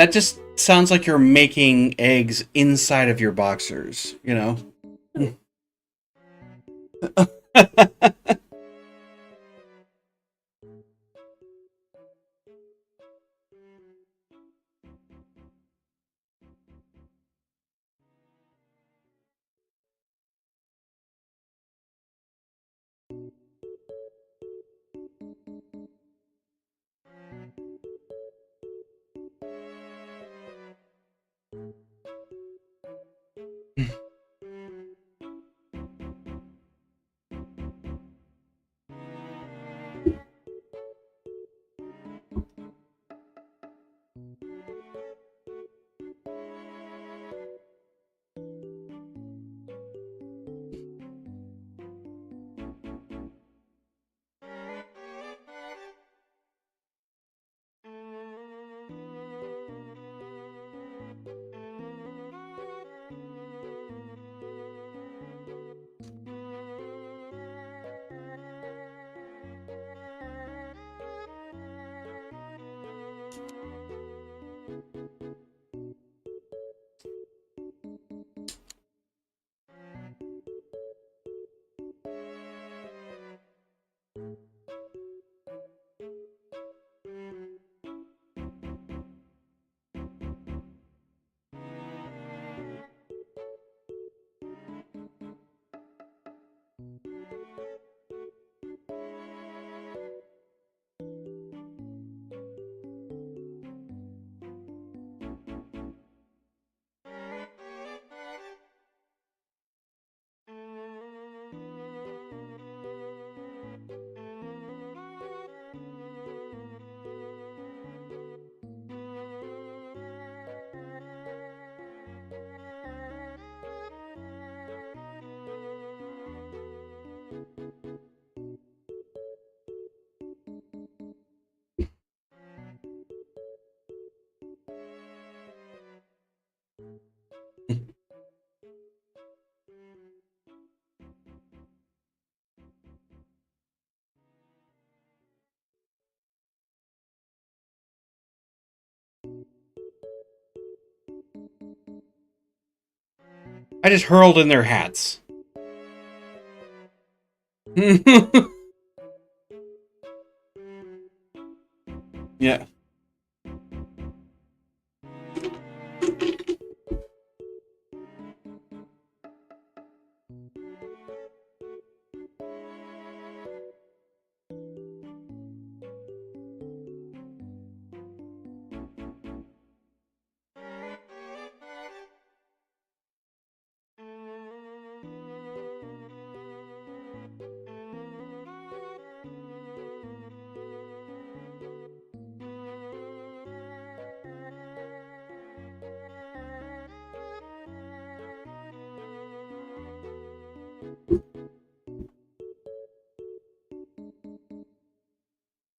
That just sounds like you're making eggs inside of your boxers, you know? I just hurled in their hats. Yeah.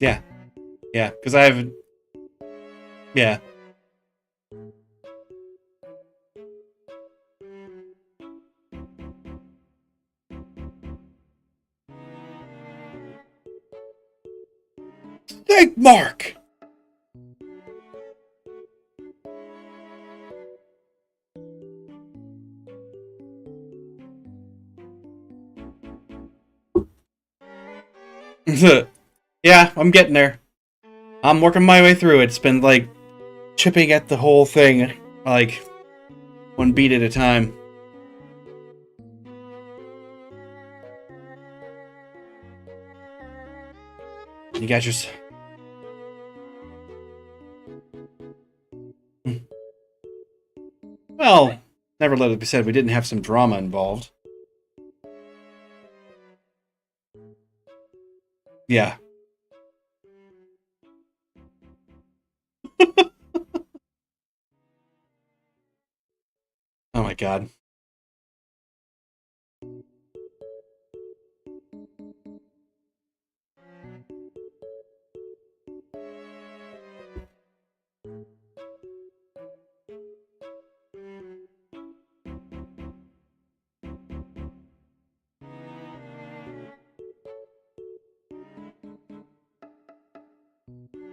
Yeah. Yeah. Because I've. Yeah. Thank Mark! Yeah, I'm getting there. I'm working my way through it. It's been like chipping at the whole thing, like one beat at a time. You got your. Well, never let it be said we didn't have some drama involved. Yeah. Oh my god.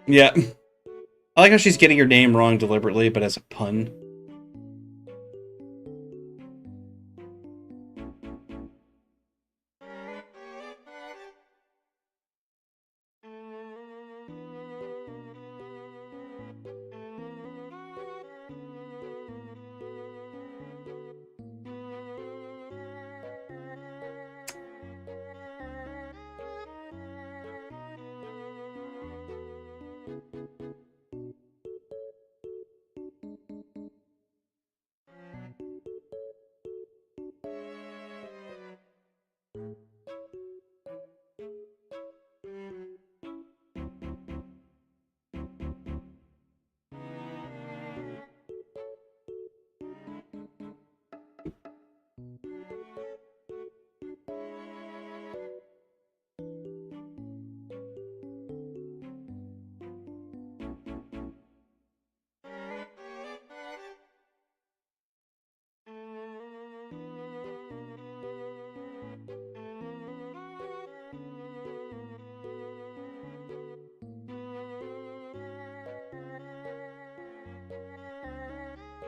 Yeah. I like how she's getting her name wrong deliberately, but as a pun.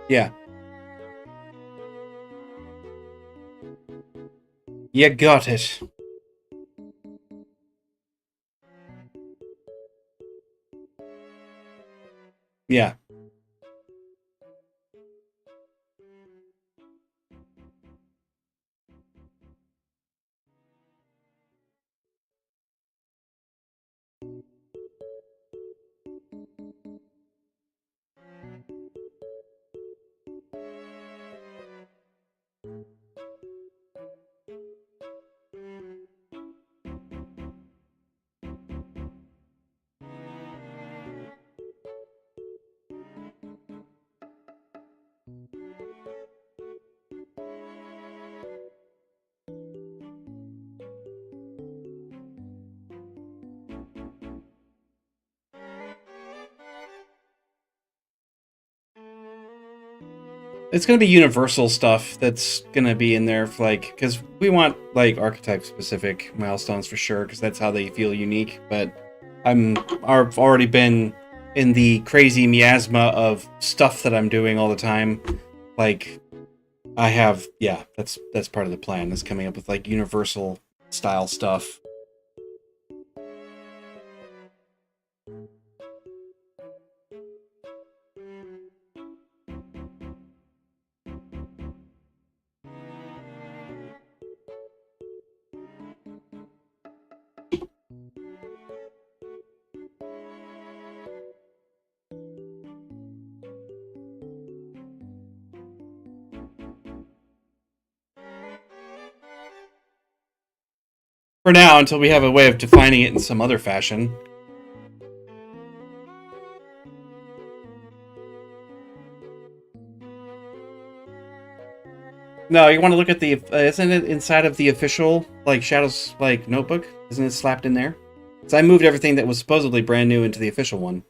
Yeah. You got it. Yeah. It's gonna be universal stuff that's gonna be in there, for, like, because we want like archetype-specific milestones for sure, because that's how they feel unique. But I've already been in the crazy miasma of stuff that I'm doing all the time. Like I have, yeah, that's part of the plan. Is coming up with like universal style stuff. For now, until we have a way of defining it in some other fashion. No, you want to look at the. Isn't it inside of the official like Shadows like notebook? Isn't it slapped in there? So I moved everything that was supposedly brand new into the official one.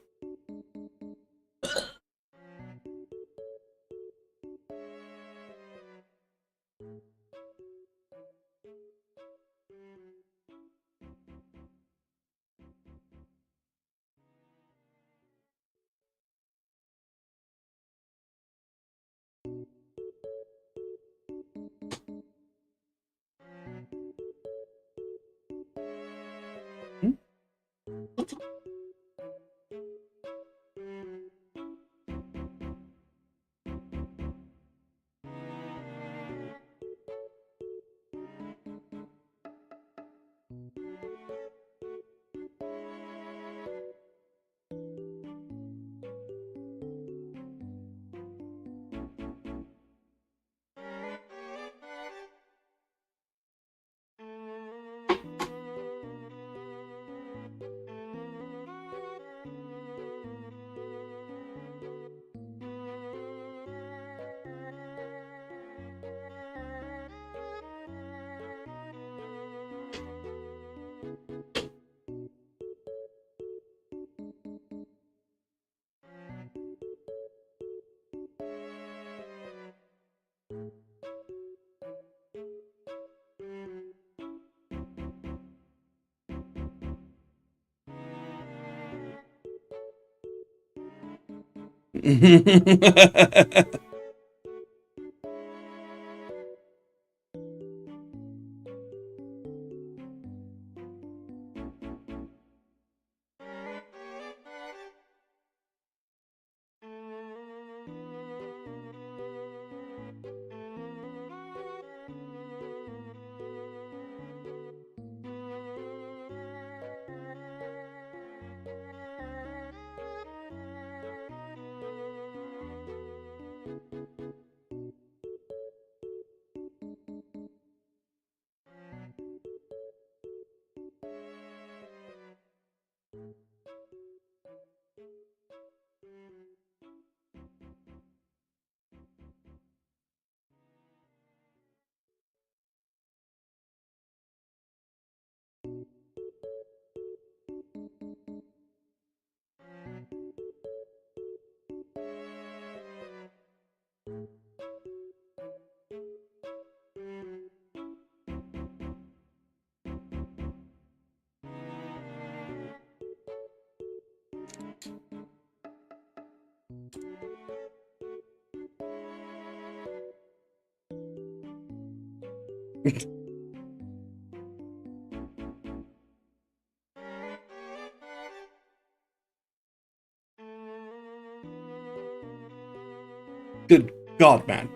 Good God, man.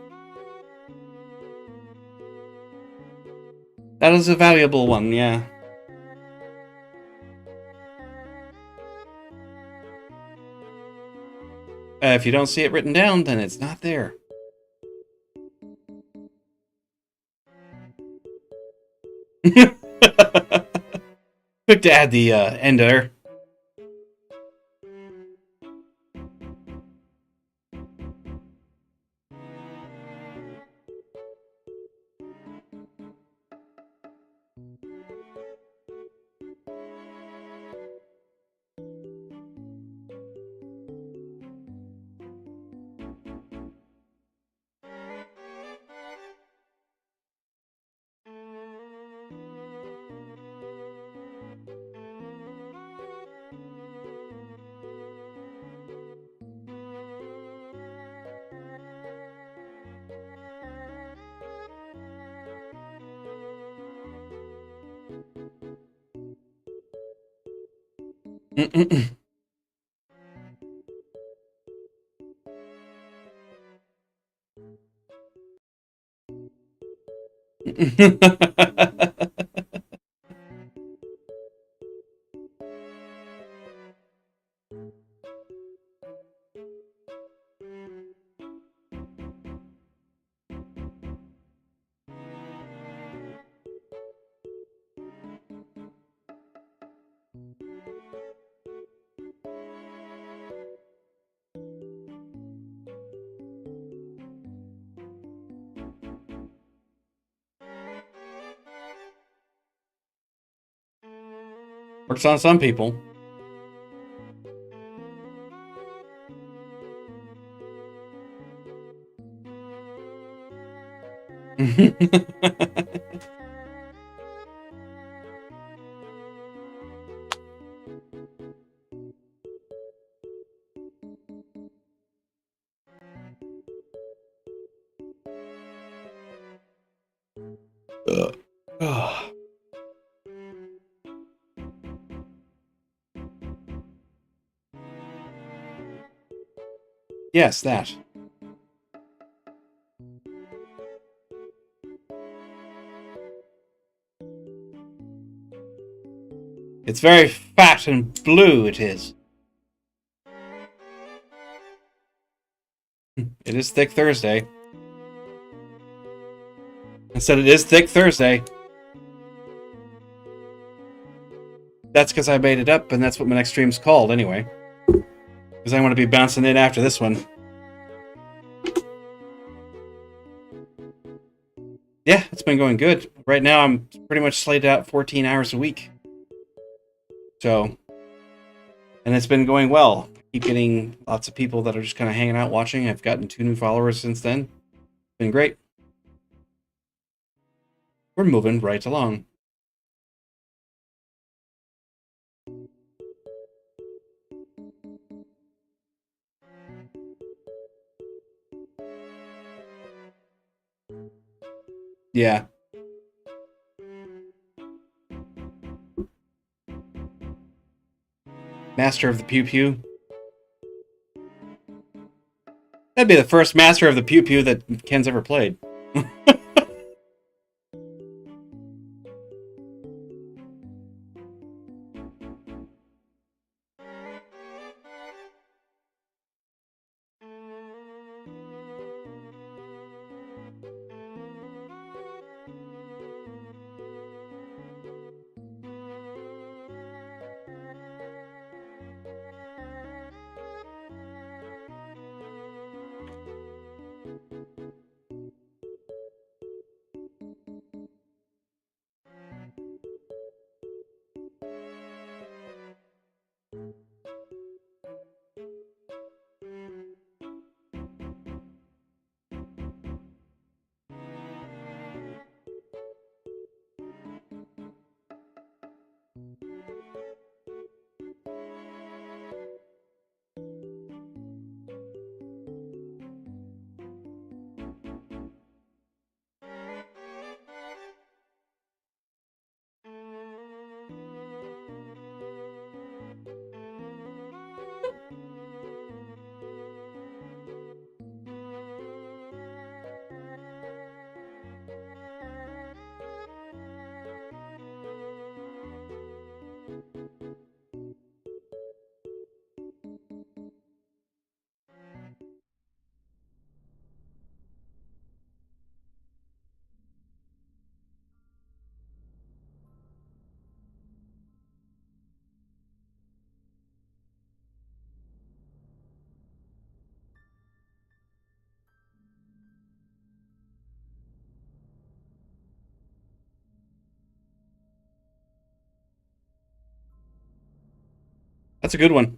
That is a valuable one, yeah. If you don't see it written down, then it's not there. Quick to add the end there. Works on some people. Yes, that. It's very fat and blue, it is. It is Thick Thursday. I said it is Thick Thursday. That's because I made it up, and that's what my next stream's called, anyway. Because I want to be bouncing in after this one. Yeah, it's been going good. Right now, I'm pretty much slated out 14 hours a week. So, and it's been going well. I keep getting lots of people that are just kind of hanging out watching. I've gotten 2 new followers since then. Been great. We're moving right along. Yeah. Master of the Pew Pew. That'd be the first Master of the Pew Pew that Ken's ever played. That's a good one.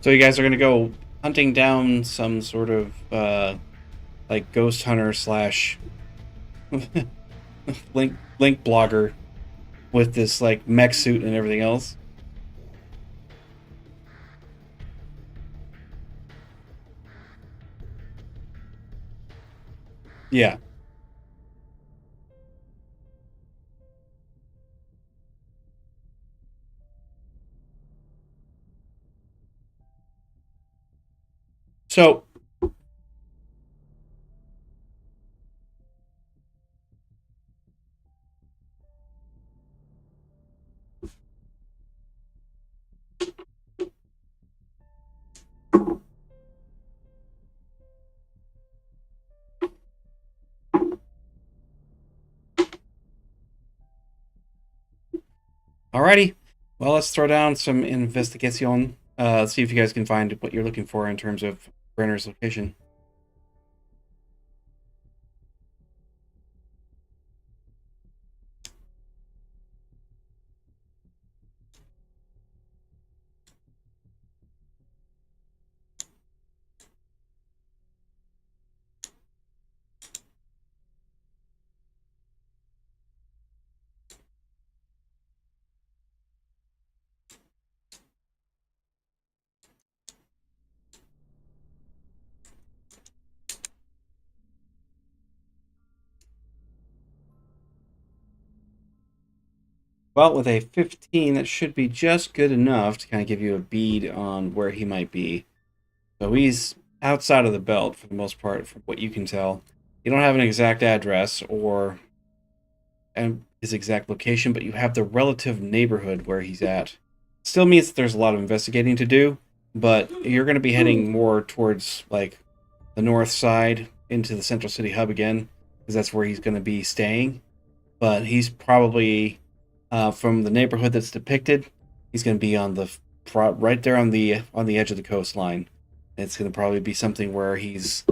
So you guys are gonna go hunting down some sort of like ghost hunter slash link blogger with this like mech suit and everything else. Yeah. So alrighty. Well, let's throw down some investigation. Let's see if you guys can find what you're looking for in terms of Brenner's location. Well, with a 15, that should be just good enough to kind of give you a bead on where he might be. So he's outside of the belt for the most part, from what you can tell. You don't have an exact address or his exact location, but you have the relative neighborhood where he's at. Still means that there's a lot of investigating to do, but you're going to be heading more towards like the north side into the Central City hub again, because that's where he's going to be staying. But he's probably from the neighborhood that's depicted. He's going to be on the right there on the edge of the coastline. It's going to probably be something where he's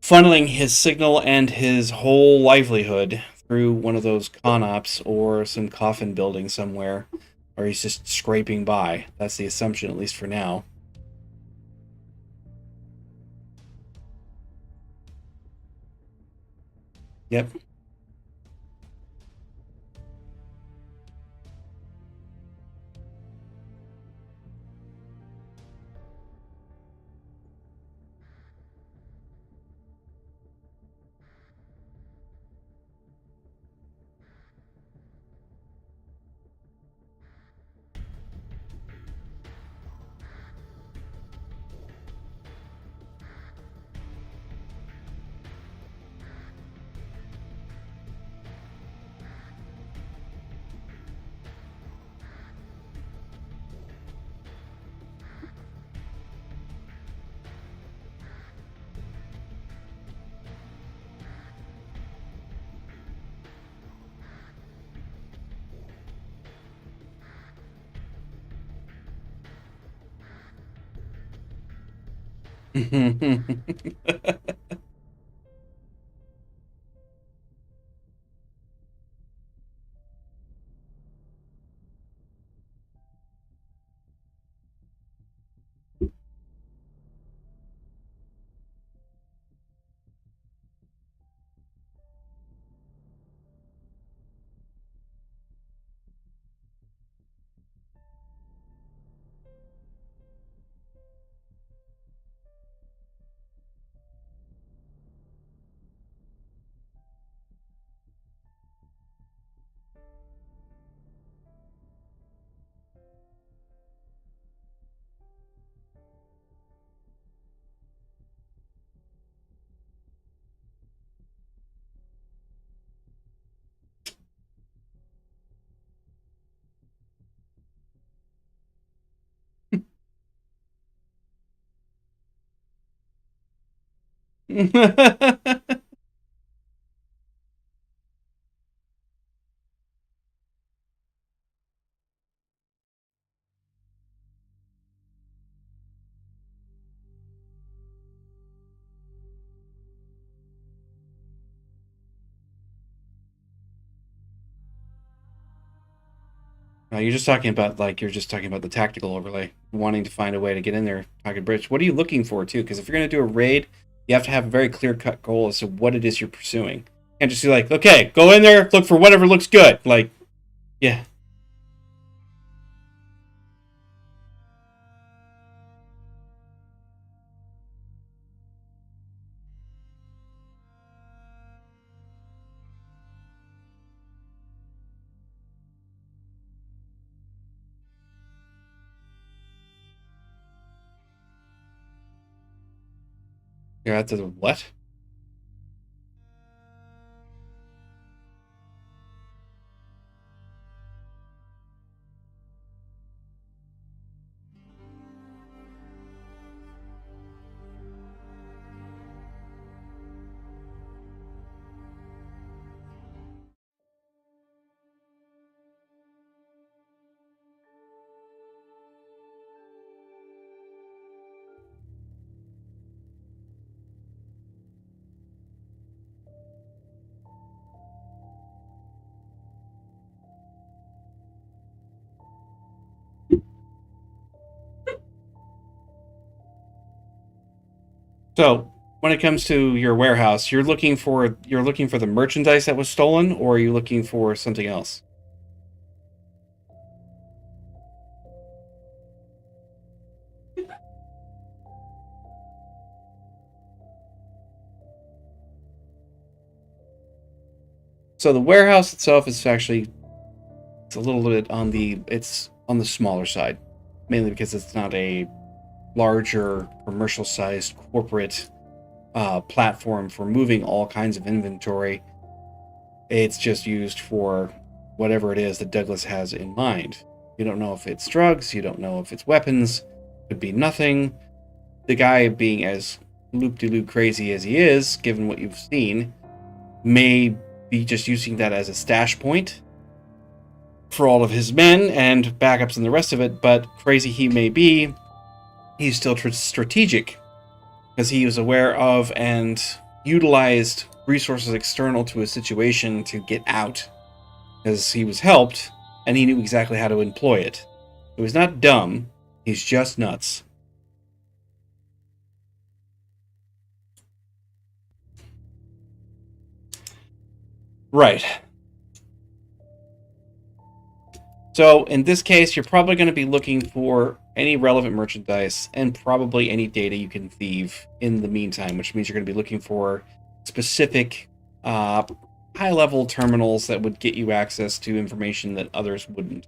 funneling his signal and his whole livelihood through one of those con ops or some coffin building somewhere, or he's just scraping by. That's the assumption, at least for now. Yep. No, you're just talking about the tactical overlay, wanting to find a way to get in there, pocket bridge. What are you looking for too? Because if you're going to do a raid, you have to have a very clear cut goal as to what it is you're pursuing. And just be like, okay, go in there, look for whatever looks good. Like, yeah, you're at the what? So when it comes to your warehouse, you're looking for the merchandise that was stolen, or are you looking for something else? So the warehouse itself is actually It's a little bit on the smaller side, mainly because it's not a larger commercial-sized corporate platform for moving all kinds of inventory. It's just used for whatever it is that Douglas has in mind. You don't know if it's drugs, you don't know if it's weapons, could be nothing. The guy, being as loop-de-loop crazy as he is, given what you've seen, may be just using that as a stash point for all of his men and backups and the rest of it, but crazy he may be, he's still strategic, because he was aware of and utilized resources external to his situation to get out, because he was helped and he knew exactly how to employ it. So he's not dumb, he's just nuts. Right. So in this case, you're probably going to be looking for any relevant merchandise and probably any data you can thieve in the meantime, which means you're going to be looking for specific high-level terminals that would get you access to information that others wouldn't.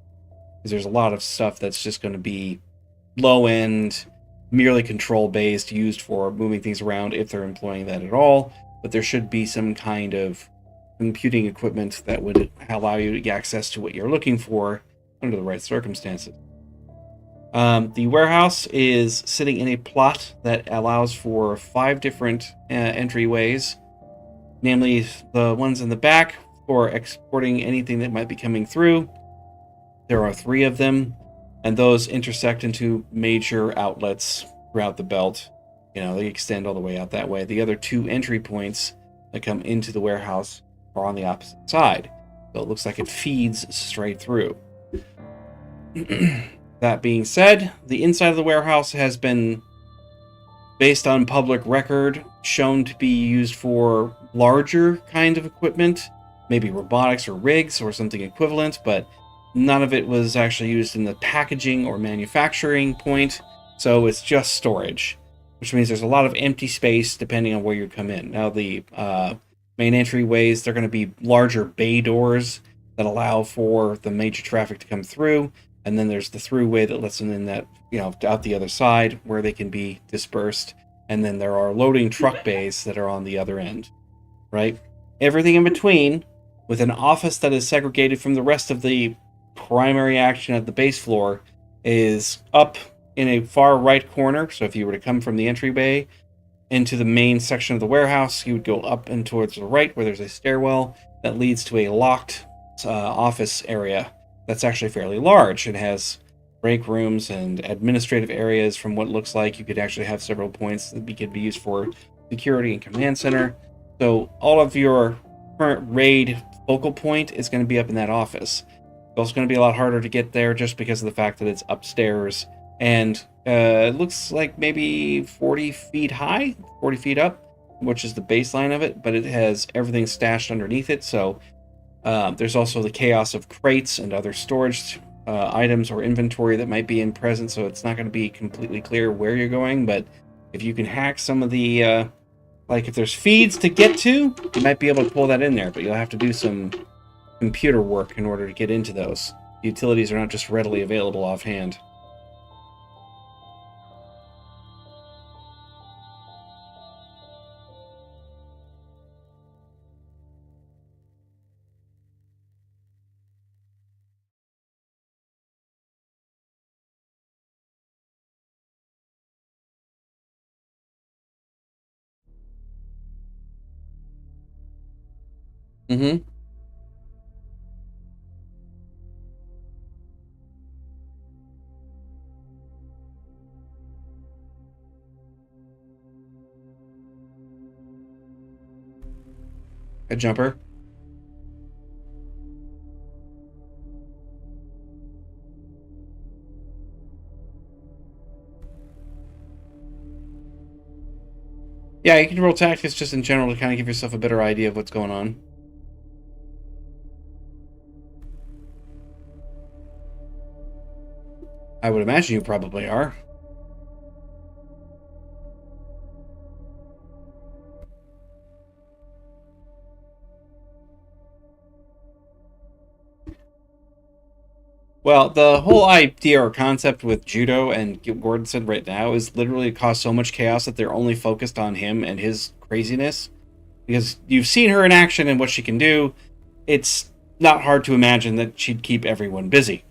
Because there's a lot of stuff that's just going to be low-end, merely control-based, used for moving things around if they're employing that at all. But there should be some kind of computing equipment that would allow you to get access to what you're looking for under the right circumstances. The warehouse is sitting in a plot that allows for 5 different entryways, namely the ones in the back for exporting anything that might be coming through. There are 3 of them, and those intersect into major outlets throughout the belt. They extend all the way out that way. The other 2 entry points that come into the warehouse are on the opposite side, so it looks like it feeds straight through. That being said, the inside of the warehouse has been, based on public record, shown to be used for larger kind of equipment, maybe robotics or rigs or something equivalent, but none of it was actually used in the packaging or manufacturing point, so it's just storage, which means there's a lot of empty space depending on where you come in. Now, the main entryways, they're going to be larger bay doors that allow for the major traffic to come through, and then there's the throughway that lets them in that, out the other side where they can be dispersed, and then there are loading truck bays that are on the other end, right? Everything in between, with an office that is segregated from the rest of the primary action at the base floor, is up in a far right corner. So if you were to come from the entryway into the main section of the warehouse, you would go up and towards the right where there's a stairwell that leads to a locked office area that's actually fairly large. It has break rooms and administrative areas. From what it looks like, you could actually have several points that could be used for security and command center. So all of your current raid focal point is going to be up in that office. It's also going to be a lot harder to get there just because of the fact that it's upstairs, and it looks like maybe 40 feet high, 40 feet up, which is the baseline of it, but it has everything stashed underneath it. So there's also the chaos of crates and other storage items or inventory that might be in present, so it's not going to be completely clear where you're going. But if you can hack some of the like if there's feeds to get to, you might be able to pull that in there, but you'll have to do some computer work in order to get into those. The utilities are not just readily available offhand. Mm-hmm. A jumper. Yeah, you can roll tactics just in general to kind of give yourself a better idea of what's going on. I would imagine you probably are. Well, the whole idea or concept with Judo and Gordonson right now is literally cause so much chaos that they're only focused on him and his craziness. Because you've seen her in action and what she can do, it's not hard to imagine that she'd keep everyone busy.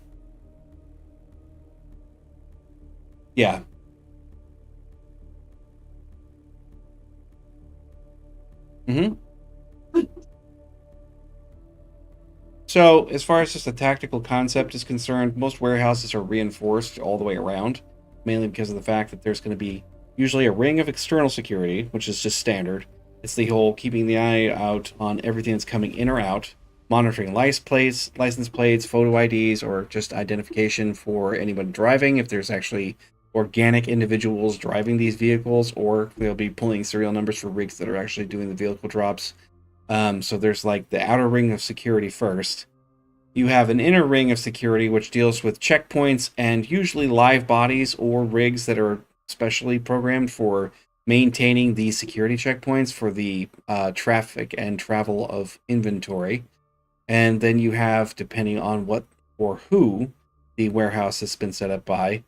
Yeah. hmm So, as far as just the tactical concept is concerned, most warehouses are reinforced all the way around, mainly because of the fact that there's going to be usually a ring of external security, which is just standard. It's the whole keeping the eye out on everything that's coming in or out, monitoring license plates, photo IDs, or just identification for anyone driving. If there's actually organic individuals driving these vehicles, or they'll be pulling serial numbers for rigs that are actually doing the vehicle drops. So there's like the outer ring of security first. You have an inner ring of security which deals with checkpoints and usually live bodies or rigs that are specially programmed for maintaining these security checkpoints for the traffic and travel of inventory. And then you have, depending on what or who the warehouse has been set up by,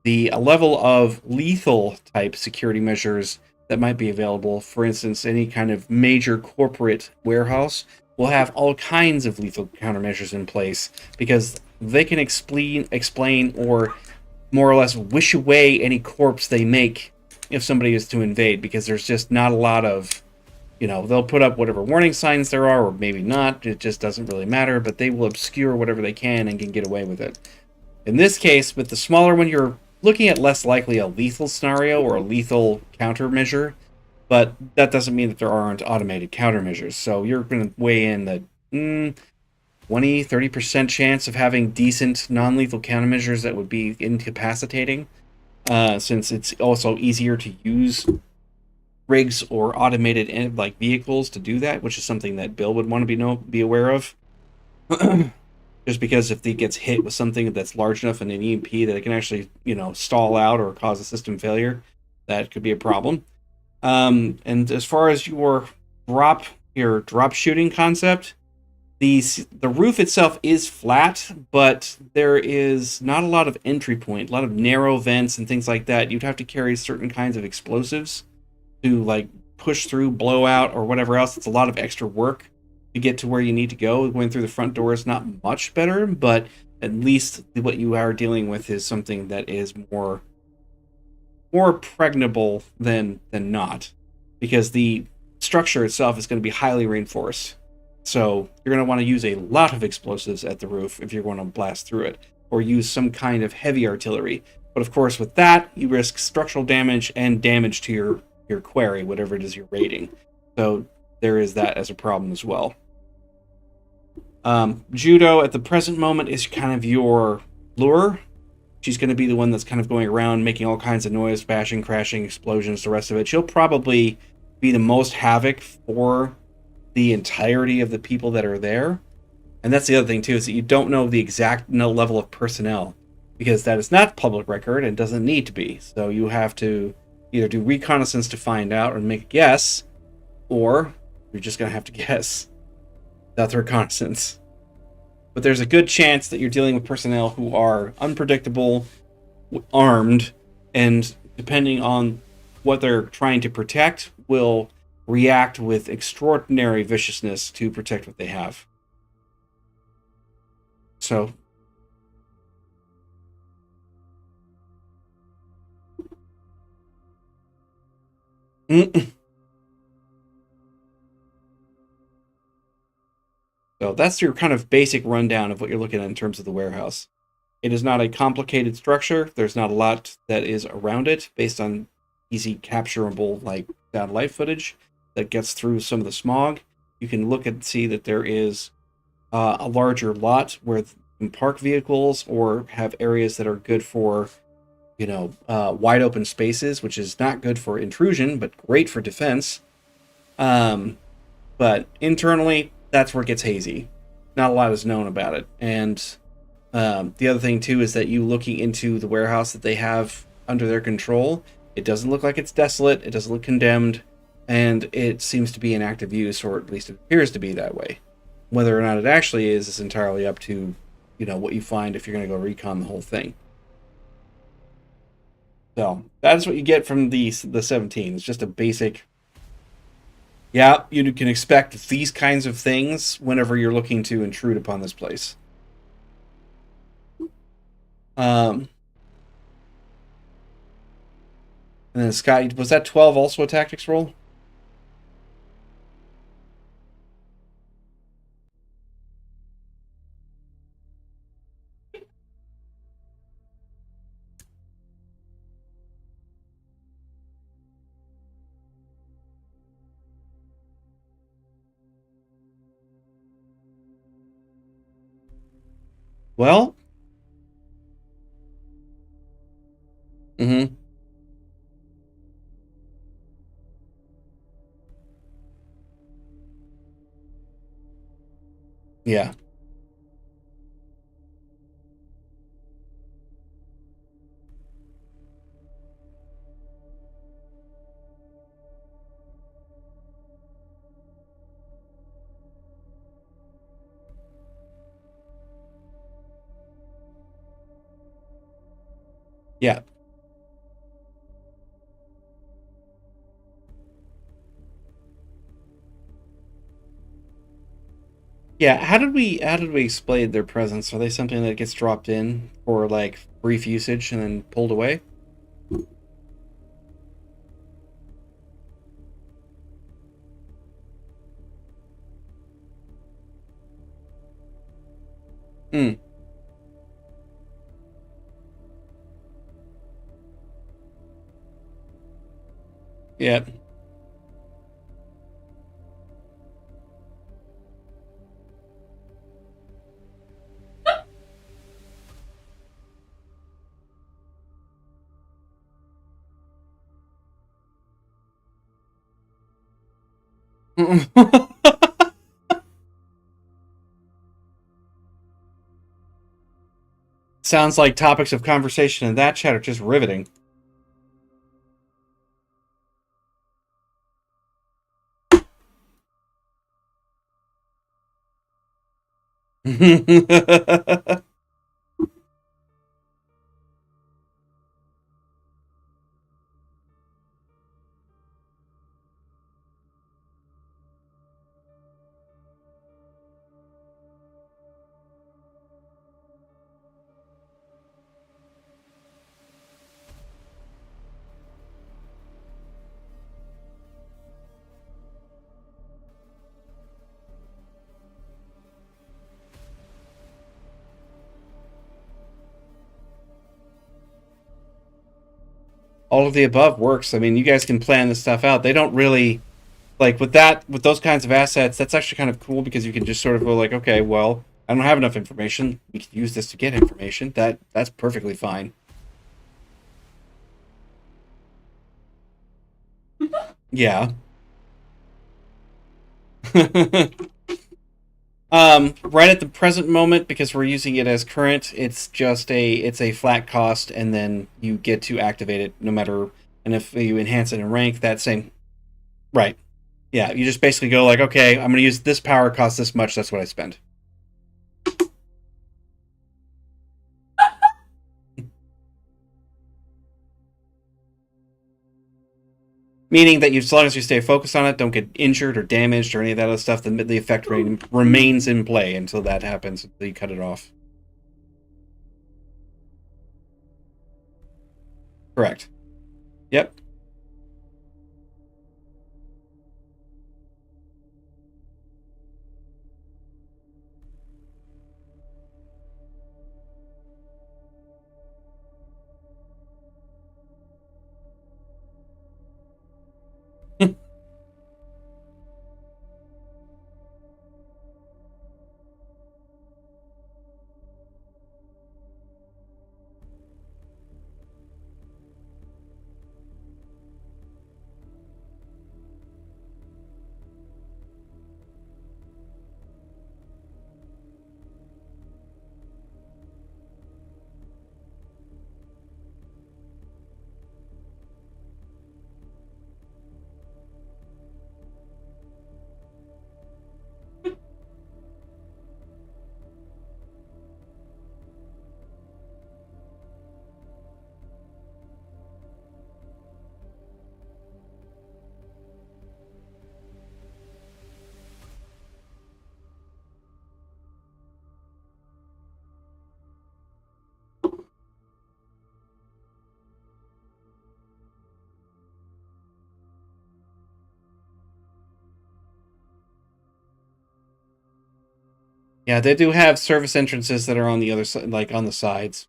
the level of lethal type security measures that might be available. For instance, any kind of major corporate warehouse will have all kinds of lethal countermeasures in place because they can explain, or more or less wish away any corpse they make if somebody is to invade, because there's just not a lot of, they'll put up whatever warning signs there are, or maybe not. It just doesn't really matter, but they will obscure whatever they can get away with it. In this case, with the smaller one, you're looking at less likely a lethal scenario or a lethal countermeasure, but that doesn't mean that there aren't automated countermeasures. So you're going to weigh in the 20-30% chance of having decent non-lethal countermeasures that would be incapacitating, since it's also easier to use rigs or automated like vehicles to do that, which is something that Bill would want to be aware of. Just because if he gets hit with something that's large enough in an EMP that it can actually, stall out or cause a system failure, that could be a problem. And as far as your drop shooting concept, the roof itself is flat, but there is not a lot of entry point, a lot of narrow vents and things like that. You'd have to carry certain kinds of explosives to like push through, blow out, or whatever else. It's a lot of extra work to get to where you need to go. Going through the front door is not much better, but at least what you are dealing with is something that is more pregnable than not, because the structure itself is going to be highly reinforced. So you're going to want to use a lot of explosives at the roof if you're going to blast through it, or use some kind of heavy artillery. But of course, with that, you risk structural damage and damage to your quarry, whatever it is you're raiding. So there is that as a problem as well. Judo at the present moment is kind of your lure. She's going to be the one that's kind of going around making all kinds of noise, bashing, crashing, explosions, the rest of it. She'll probably be the most havoc for the entirety of the people that are there. And that's the other thing, too, is that you don't know the exact level of personnel, because that is not public record and doesn't need to be. So you have to either do reconnaissance to find out and make a guess, or you're just going to have to guess without the reconnaissance. But there's a good chance that you're dealing with personnel who are unpredictable, armed, and depending on what they're trying to protect, will react with extraordinary viciousness to protect what they have. So So that's your kind of basic rundown of what you're looking at in terms of the warehouse. It is not a complicated structure. There's not a lot that is around it based on easy capturable like satellite footage that gets through some of the smog. You can look and see that there is a larger lot where you can park vehicles or have areas that are good for, wide open spaces, which is not good for intrusion, but great for defense. But internally, that's where it gets hazy. Not a lot is known about it. And the other thing, too, is that you looking into the warehouse that they have under their control, it doesn't look like it's desolate, it doesn't look condemned, and it seems to be in active use, or at least it appears to be that way. Whether or not it actually is entirely up to, what you find if you're going to go recon the whole thing. So that's what you get from the 17. It's just a basic. Yeah, you can expect these kinds of things whenever you're looking to intrude upon this place. And then Scott, was that 12 also a tactics roll? Well, mm-hmm. Yeah. Yeah. Yeah, how did we explain their presence? Are they something that gets dropped in for like brief usage and then pulled away? Hmm. Yeah. Sounds like topics of conversation in that chat are just riveting. All of the above works. I mean, you guys can plan this stuff out. They don't really like with those kinds of assets. That's actually kind of cool because you can just sort of go like, okay, well, I don't have enough information. We can use this to get information. That's perfectly fine. Yeah. Right at the present moment, because we're using it as current, it's a flat cost, and then you get to activate it no matter. And if you enhance it in rank, that same right. Yeah, you just basically go like, okay, I'm going to use this power, cost this much. That's what I spend. Meaning that you, as long as you stay focused on it, don't get injured or damaged or any of that other stuff, the effect remains in play until that happens. Until you cut it off. Correct. Yep. Yeah, they do have service entrances that are on the other side, like on the sides.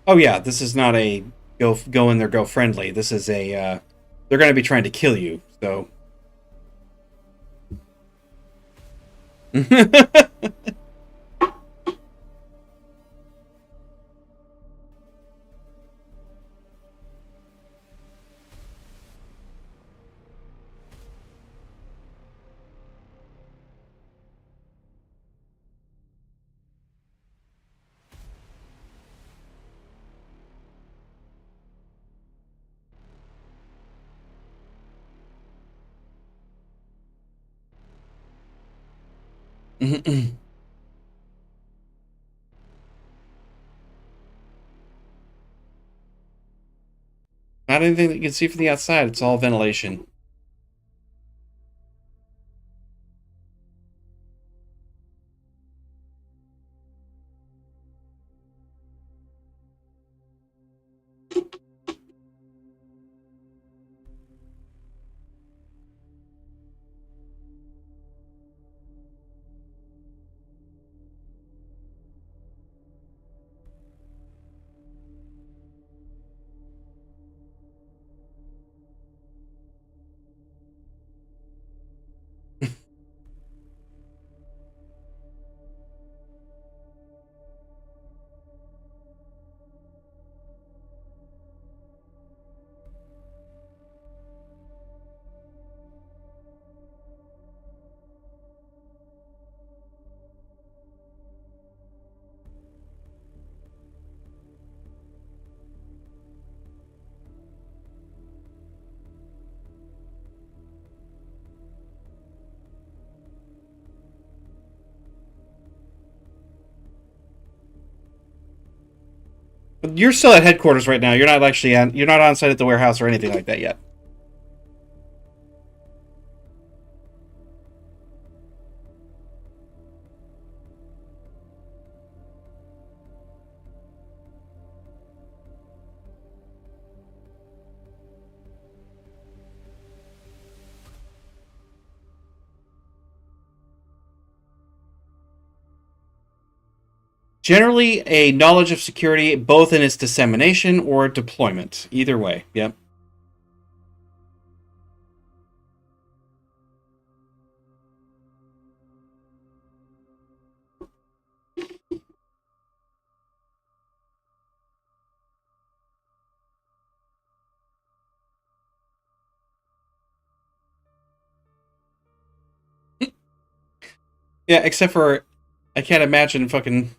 Oh yeah, this is not a go in there go friendly. This is a they're going to be trying to kill you. So not anything that you can see from the outside. It's all ventilation. But you're still at headquarters right now. You're not actually on. You're not on site at the warehouse or anything like that yet. Generally, a knowledge of security, both in its dissemination or deployment. Either way. Yep. Yeah, except for I can't imagine fucking.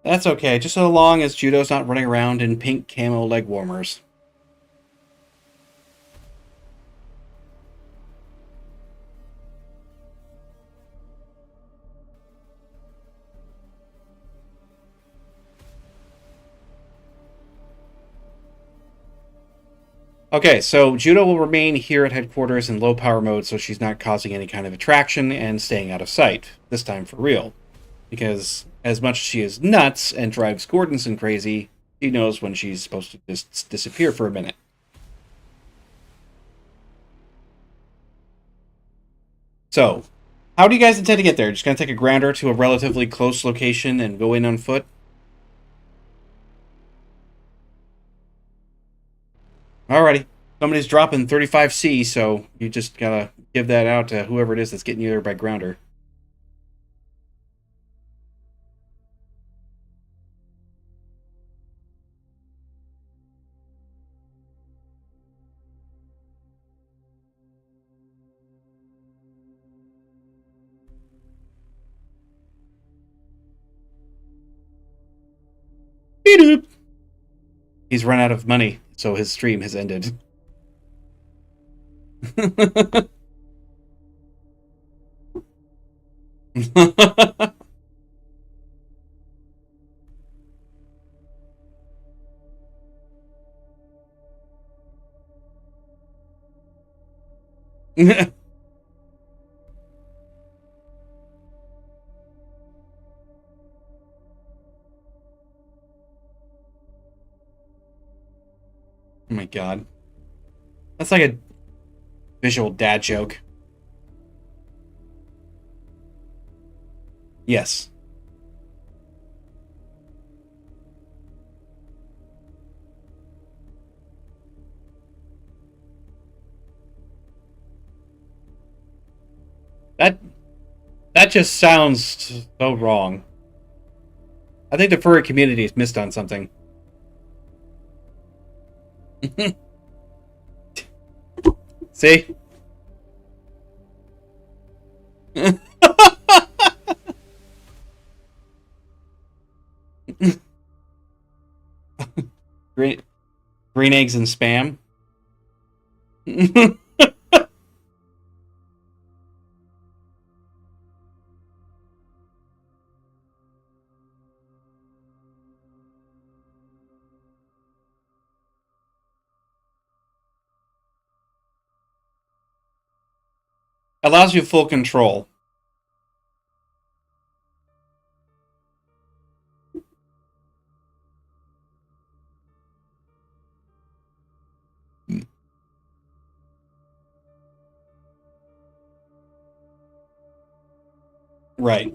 That's okay, just so long as Judo's not running around in pink camo leg warmers. Okay, so Judo will remain here at headquarters in low power mode so she's not causing any kind of attraction and staying out of sight. This time for real. Because as much as she is nuts and drives Gordonson crazy, he knows when she's supposed to just disappear for a minute. So, how do you guys intend to get there? Just gonna take a grounder to a relatively close location and go in on foot? Alrighty. Somebody's dropping 35C, so you just gotta give that out to whoever it is that's getting you there by grounder. Beep-doop. He's run out of money, so his stream has ended. Oh my god. That's like a visual dad joke. Yes. That that just sounds so wrong. I think the furry community has missed on something. See? green, green eggs and spam. Allows you full control. Right.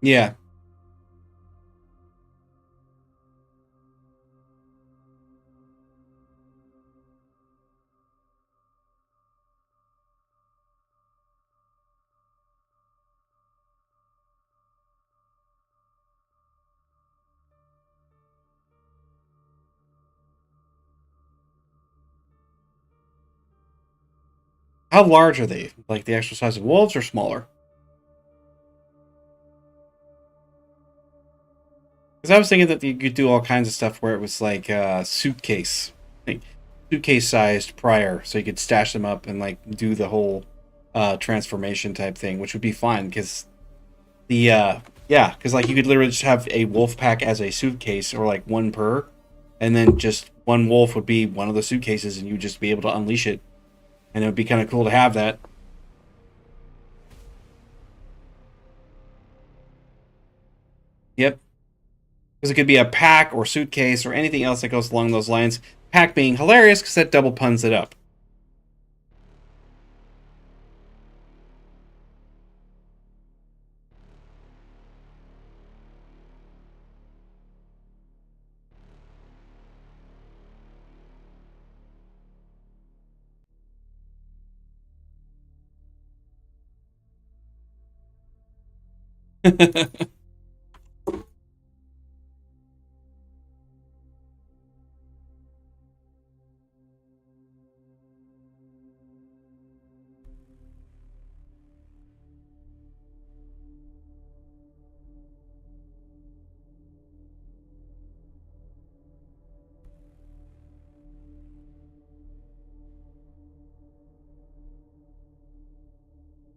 Yeah. How large are they? Like the actual size of wolves or smaller? Because I was thinking that you could do all kinds of stuff where it was like a suitcase. Like, suitcase sized prior, so you could stash them up and like do the whole transformation type thing, which would be fun because the yeah, because like you could literally just have a wolf pack as a suitcase or like one per, and then just one wolf would be one of the suitcases, and you would just be able to unleash it, and it would be kind of cool to have that. Yep, because it could be a pack or suitcase or anything else that goes along those lines. Pack being hilarious because that double puns it up.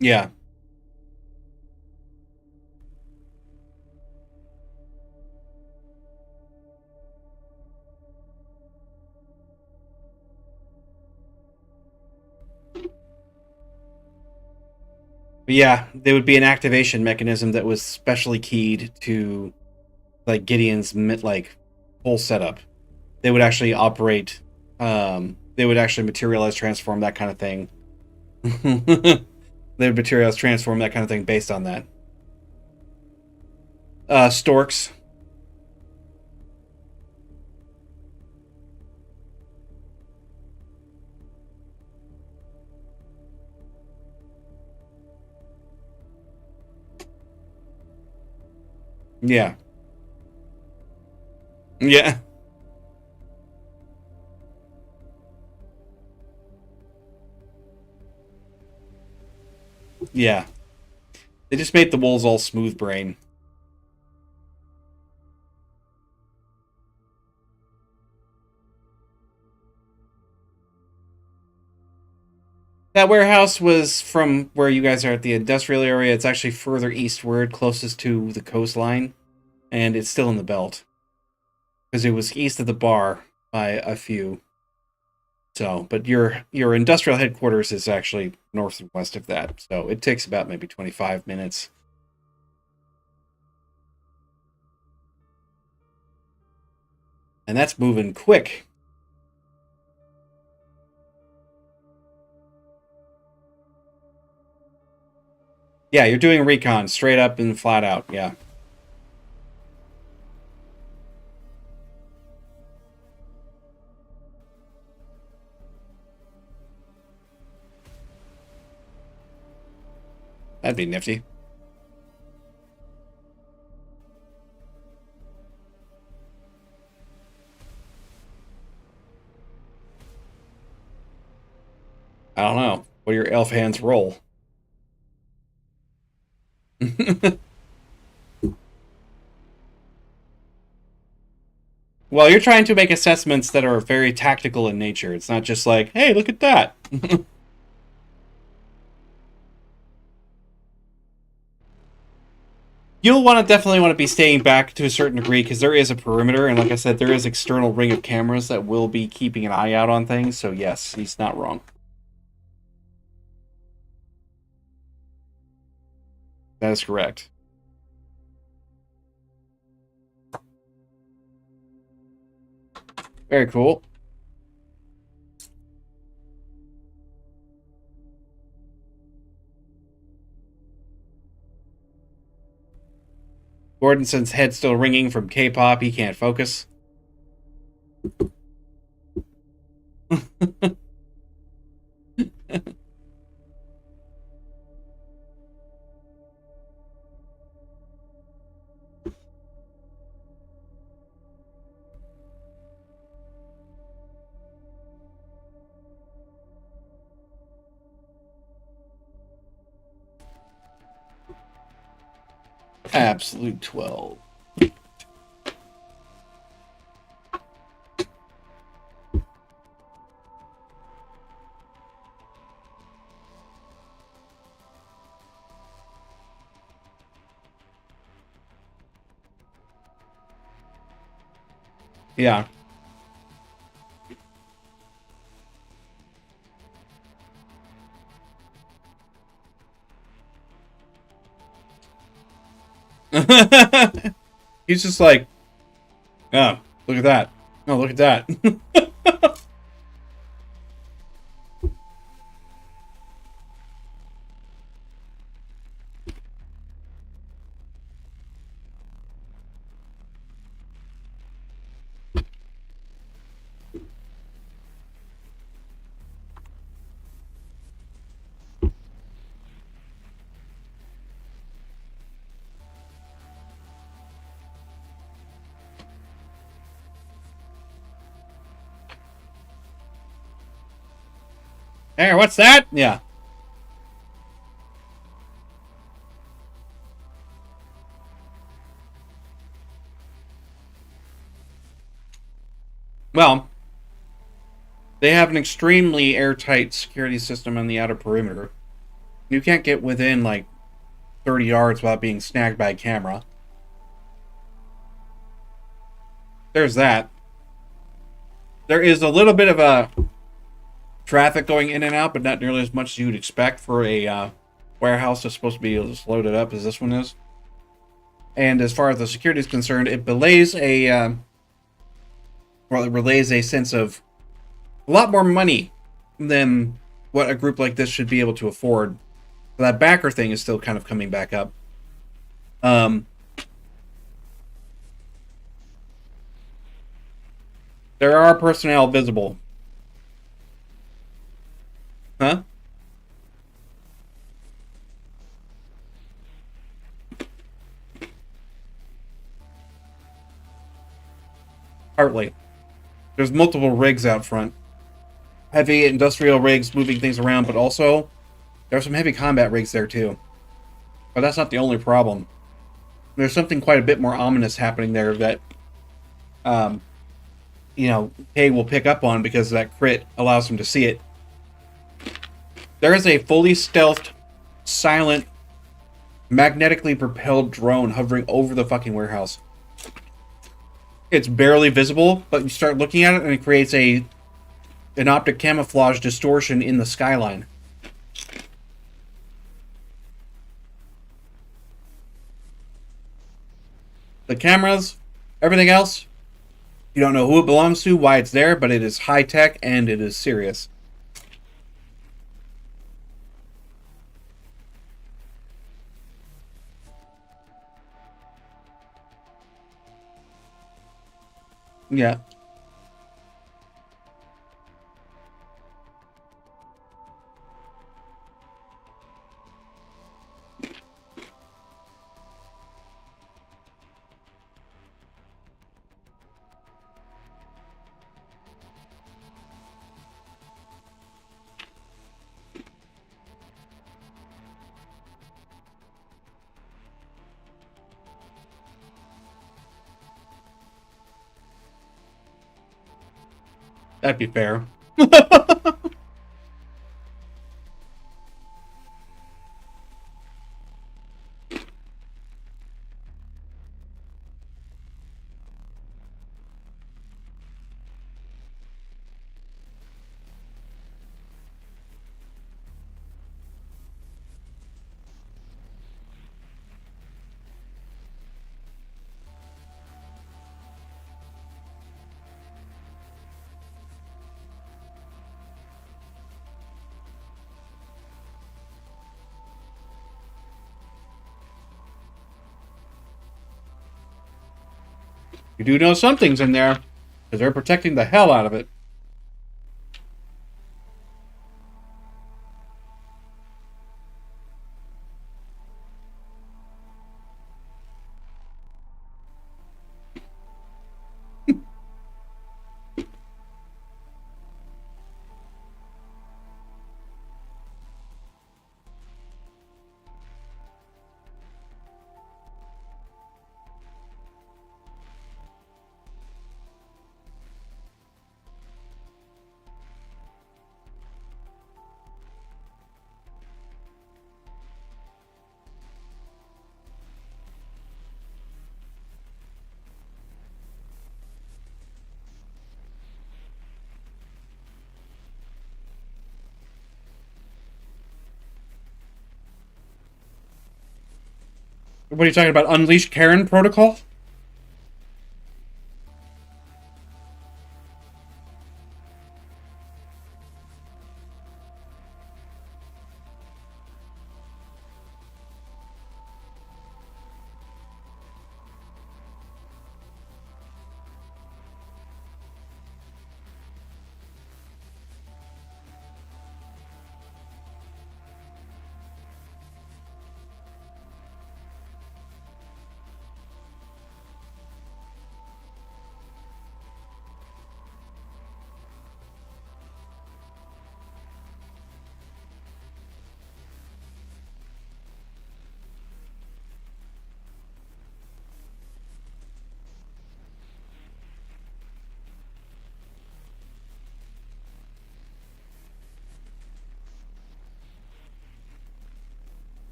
Yeah. But yeah, there would be an activation mechanism that was specially keyed to like Gideon's like whole setup. They would actually operate. They would actually materialize, transform, that kind of thing. They would materialize, transform, that kind of thing based on that. Storks. Yeah. Yeah. Yeah. They just made the wolves all smooth brain. That warehouse was from where you guys are at the industrial area. It's actually further eastward, closest to the coastline, and it's still in the belt because it was east of the bar by a few. So, but your industrial headquarters is actually north and west of that. So it takes about maybe 25 minutes. And that's moving quick. Yeah, you're doing recon straight up and flat out. Yeah. That'd be nifty. I don't know. What do your elf hands roll? Well, you're trying to make assessments that are very tactical in nature. It's not just like, hey, look at that. You'll want to definitely want to be staying back to a certain degree because there is a perimeter, and like I said, there is external ring of cameras that will be keeping an eye out on things. So yes, he's not wrong. That is correct. Very cool. Gordonson's head still ringing from K-pop. He can't focus. Absolute 12. Yeah. He's just like, oh, look at that. Oh, look at that. There, what's that? Yeah. Well, they have an extremely airtight security system on the outer perimeter. You can't get within like 30 yards without being snagged by a camera. There's that. There is a little bit of a traffic going in and out, but not nearly as much as you'd expect for a warehouse that's supposed to be as loaded up as this one is. And as far as the security is concerned, it relays a sense of a lot more money than what a group like this should be able to afford. So that backer thing is still kind of coming back up. There are personnel visible. Huh? Partly. There's multiple rigs out front. Heavy industrial rigs moving things around, but also there's some heavy combat rigs there too. But that's not the only problem. There's something quite a bit more ominous happening there that, Kay will pick up on because that crit allows him to see it. There is a fully stealthed, silent, magnetically propelled drone hovering over the fucking warehouse. It's barely visible, but you start looking at it and it creates an optic camouflage distortion in the skyline. The cameras, everything else, you don't know who it belongs to, why it's there, but it is high tech and it is serious. Yeah. That'd be fair. You do know something's in there, because they're protecting the hell out of it. What are you talking about? Unleash Karen protocol?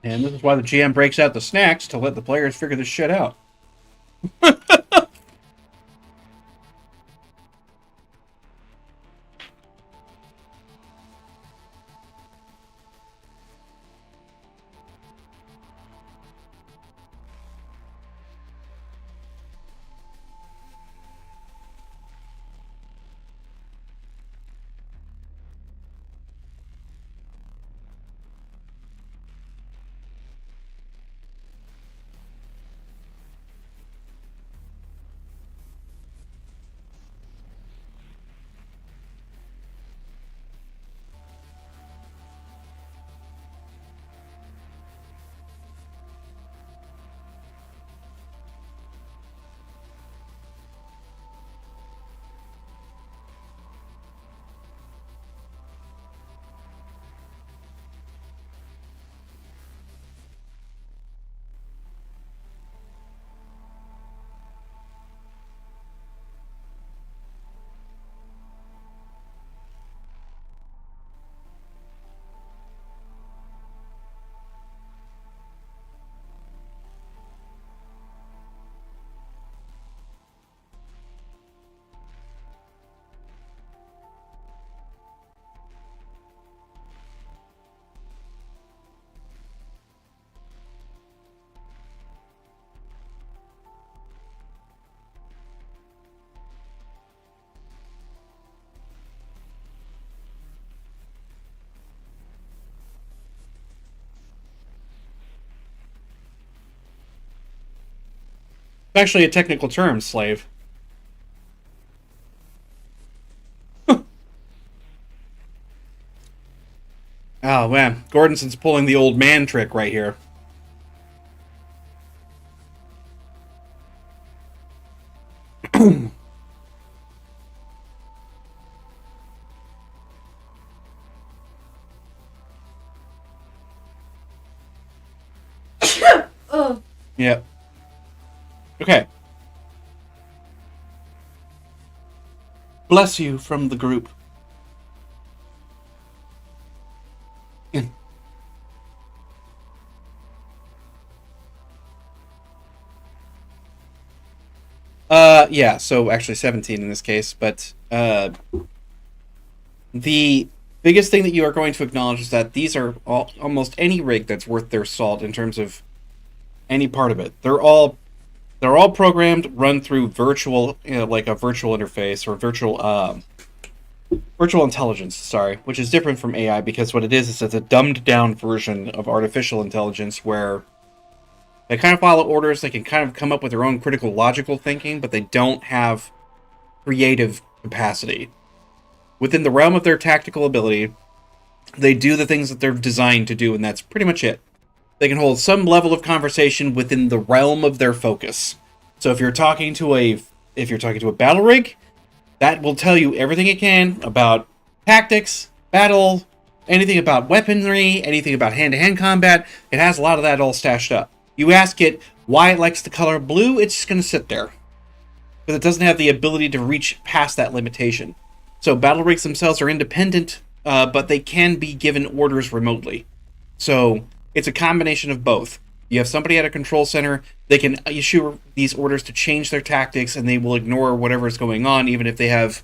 And this is why the GM breaks out the snacks to let the players figure this shit out. It's actually a technical term, slave. Oh man, Gordonson's pulling the old man trick right here. Oh. Yep. Okay. Bless you from the group. Yeah, so actually 17 in this case, but the biggest thing that you are going to acknowledge is that these are almost any rig that's worth their salt in terms of any part of it. They're all programmed, run through virtual, like a virtual interface or virtual intelligence. Sorry, which is different from AI because what it is it's a dumbed down version of artificial intelligence where they kind of follow orders. They can kind of come up with their own critical logical thinking, but they don't have creative capacity. Within the realm of their tactical ability, they do the things that they're designed to do, and that's pretty much it. They can hold some level of conversation within the realm of their focus. So if you're talking to a battle rig, that will tell you everything it can about tactics, battle, anything about weaponry, anything about hand-to-hand combat. It has a lot of that all stashed up. You ask it why it likes the color blue, it's just going to sit there. because it doesn't have the ability to reach past that limitation. So battle rigs themselves are independent, but they can be given orders remotely. So it's a combination of both. You have somebody at a control center, they can issue these orders to change their tactics, and they will ignore whatever is going on, even if they have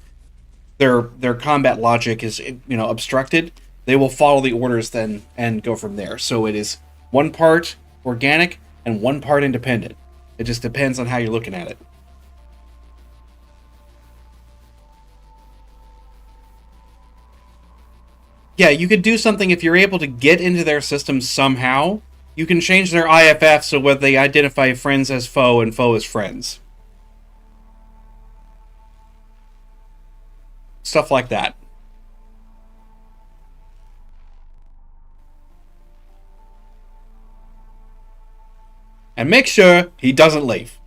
their combat logic is obstructed. They will follow the orders then and go from there. So it is one part organic and one part independent. It just depends on how you're looking at it. Yeah, you could do something if you're able to get into their system somehow. You can change their IFF so whether they identify friends as foe and foe as friends. Stuff like that. And make sure he doesn't leave.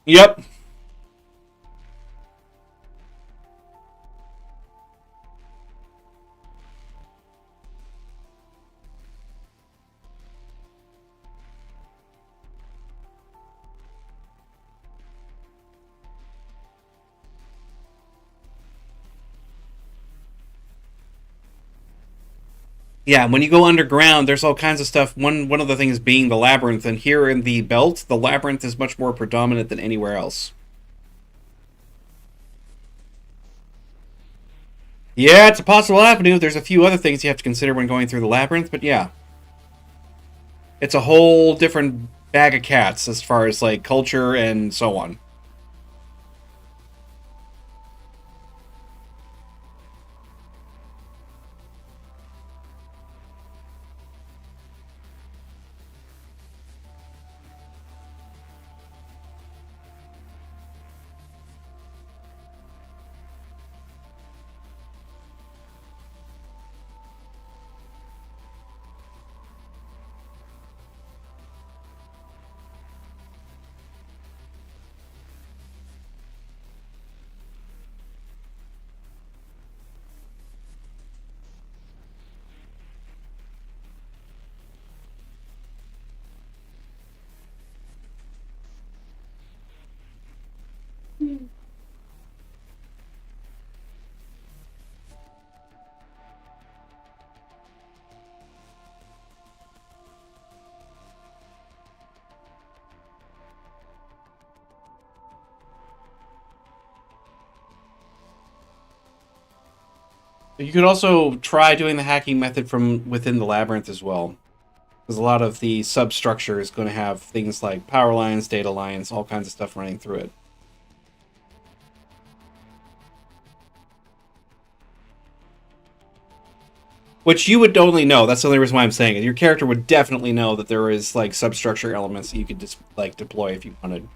Yep. Yeah, when you go underground, there's all kinds of stuff. One of the things being the labyrinth, and here in the belt, the labyrinth is much more predominant than anywhere else. Yeah, it's a possible avenue. There's a few other things you have to consider when going through the labyrinth, but yeah, it's a whole different bag of cats as far as like culture and so on. You could also try doing the hacking method from within the labyrinth as well, because a lot of the substructure is going to have things like power lines, data lines, all kinds of stuff running through it. Which you would only know. That's the only reason why I'm saying it. Your character would definitely know that there is like substructure elements that you could just like deploy if you wanted.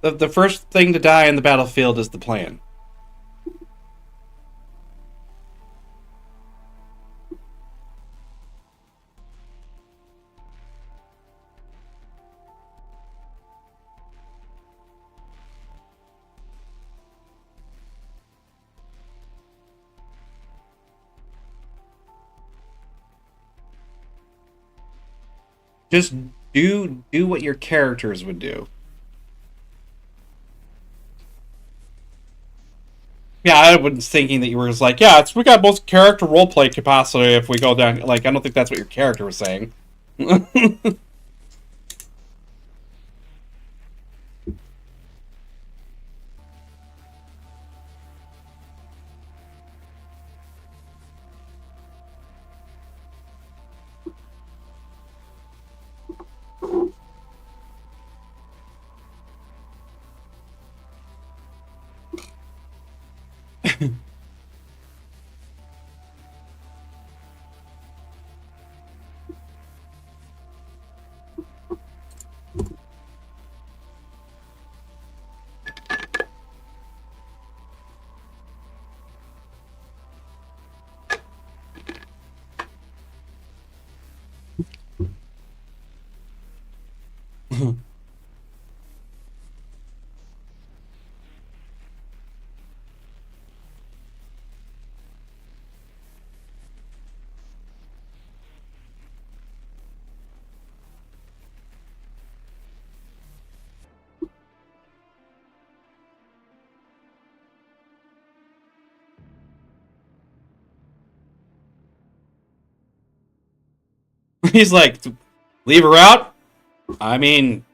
The first thing to die in the battlefield is the plan. Just do what your characters would do. Yeah, I was thinking that you were just like, yeah, we got most character roleplay capacity if we go down. Like, I don't think that's what your character was saying. He's like, leave her out? I mean,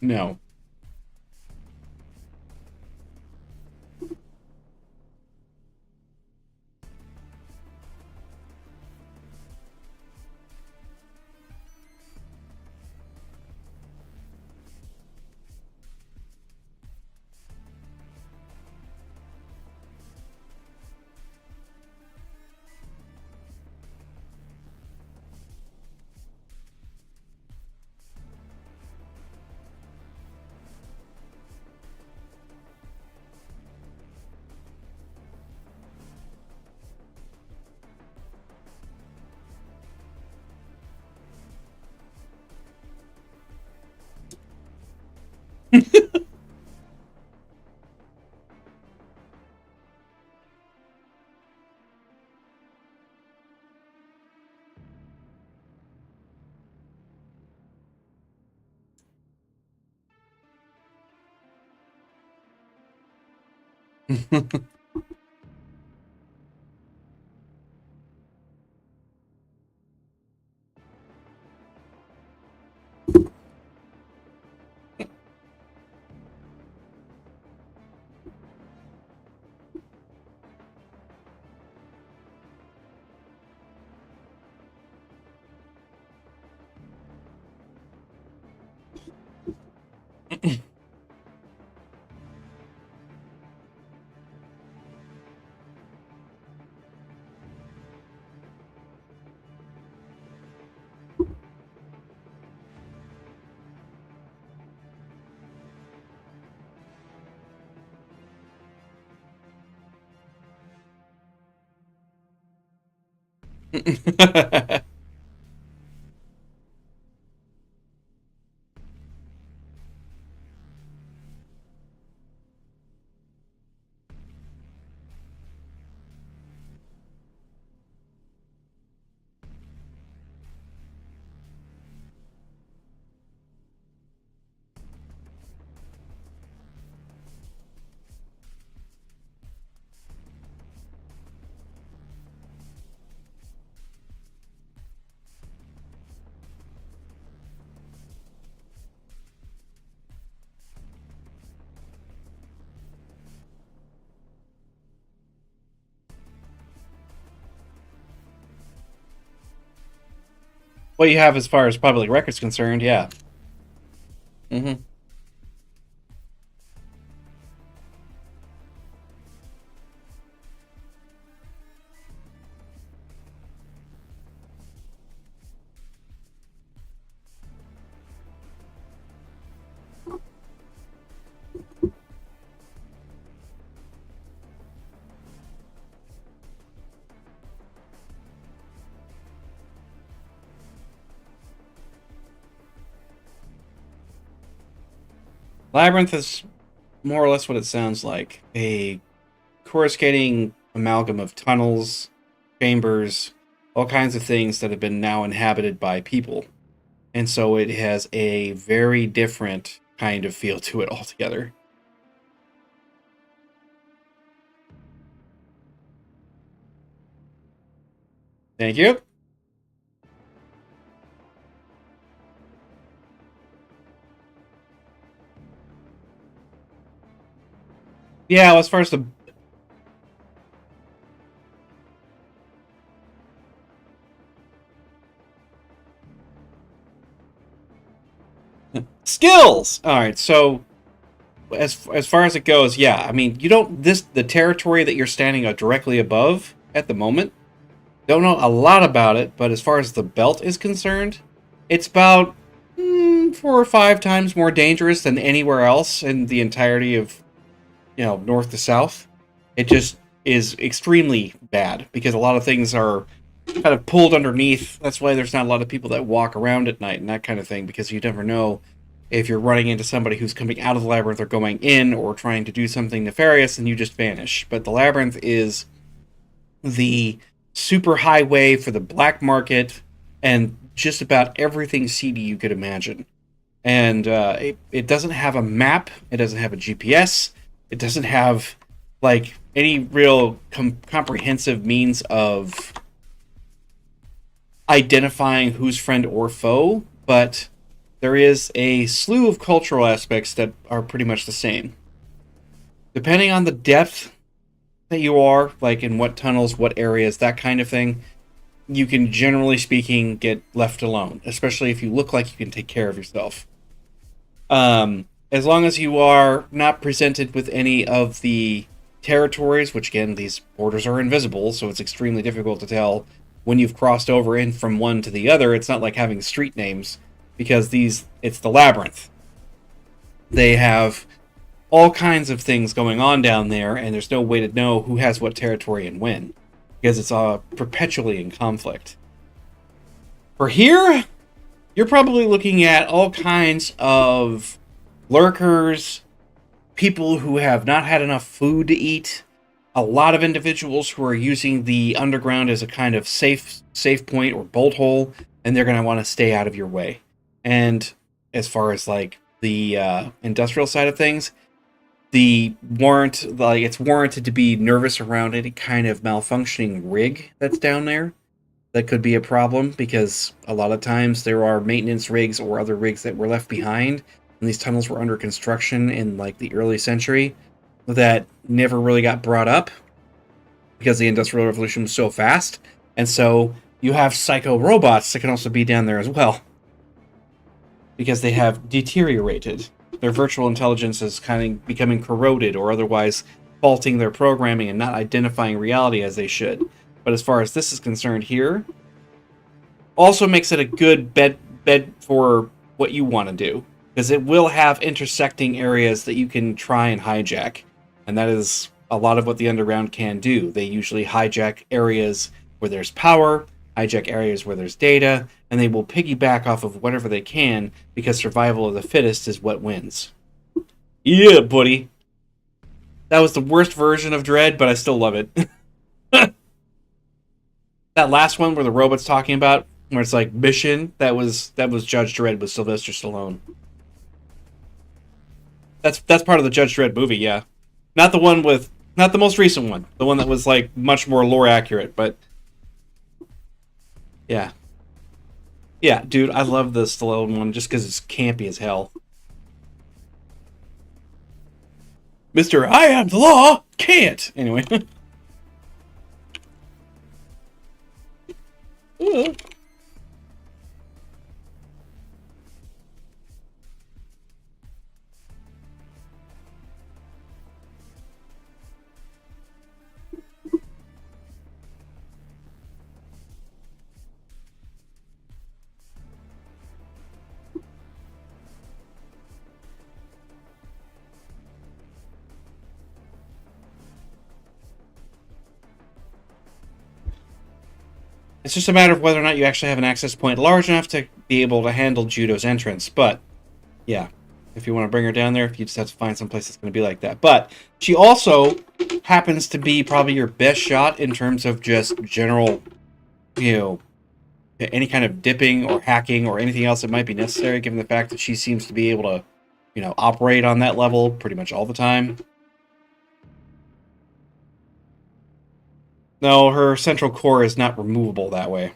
no. what you have as far as public record's concerned, yeah. Mm-hmm. Labyrinth is more or less what it sounds like. A coruscating amalgam of tunnels, chambers, all kinds of things that have been now inhabited by people. And so it has a very different kind of feel to it altogether. Thank you. Yeah, well, as far as the skills. All right, so as far as it goes, yeah, I mean, you don't the territory that you're standing directly above at the moment. Don't know a lot about it, but as far as the belt is concerned, it's about 4 or 5 times more dangerous than anywhere else in the entirety of north to south. It just is extremely bad because a lot of things are kind of pulled underneath. That's why there's not a lot of people that walk around at night and that kind of thing, because you never know if you're running into somebody who's coming out of the labyrinth or going in or trying to do something nefarious and you just vanish. But the labyrinth is the super highway for the black market and just about everything seedy you could imagine. And it doesn't have a map. It doesn't have a GPS. It doesn't have like any real comprehensive means of identifying who's friend or foe, but there is a slew of cultural aspects that are pretty much the same. Depending on the depth that you are, like in what tunnels, what areas, that kind of thing, you can, generally speaking, get left alone, especially if you look like you can take care of yourself. As long as you are not presented with any of the territories, which again, these borders are invisible, so it's extremely difficult to tell when you've crossed over in from one to the other. It's not like having street names, because it's the labyrinth. They have all kinds of things going on down there, and there's no way to know who has what territory and when, because it's perpetually in conflict. For here, you're probably looking at all kinds of lurkers, people who have not had enough food to eat, a lot of individuals who are using the underground as a kind of safe point or bolt hole, and they're going to want to stay out of your way. And as far as like the industrial side of things, it's warranted to be nervous around any kind of malfunctioning rig that's down there. That could be a problem, because a lot of times there are maintenance rigs or other rigs that were left behind, and these tunnels were under construction in like the early century that never really got brought up because the Industrial Revolution was so fast. And so you have psycho robots that can also be down there as well, because they have deteriorated. Their virtual intelligence is kind of becoming corroded or otherwise faulting their programming and not identifying reality as they should. But as far as this is concerned here, also makes it a good bed for what you want to do, because it will have intersecting areas that you can try and hijack. And that is a lot of what the underground can do. They usually hijack areas where there's power, hijack areas where there's data, and they will piggyback off of whatever they can, because survival of the fittest is what wins. Yeah, buddy. That was the worst version of Dread, but I still love it. That last one where the robot's talking about, where it's like mission, that was Judge Dredd with Sylvester Stallone. That's part of the Judge Dredd movie, yeah. Not the most recent one. The one that was like much more lore accurate, but yeah. Yeah, dude, I love the Stallone one just because it's campy as hell. Mr. I am the law can't. Anyway. It's just a matter of whether or not you actually have an access point large enough to be able to handle Judo's entrance. But, yeah, if you want to bring her down there, you just have to find some place that's going to be like that. But she also happens to be probably your best shot in terms of just general, you know, any kind of dipping or hacking or anything else that might be necessary, given the fact that she seems to be able to, you know, operate on that level pretty much all the time. No, her central core is not removable that way.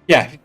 Yeah.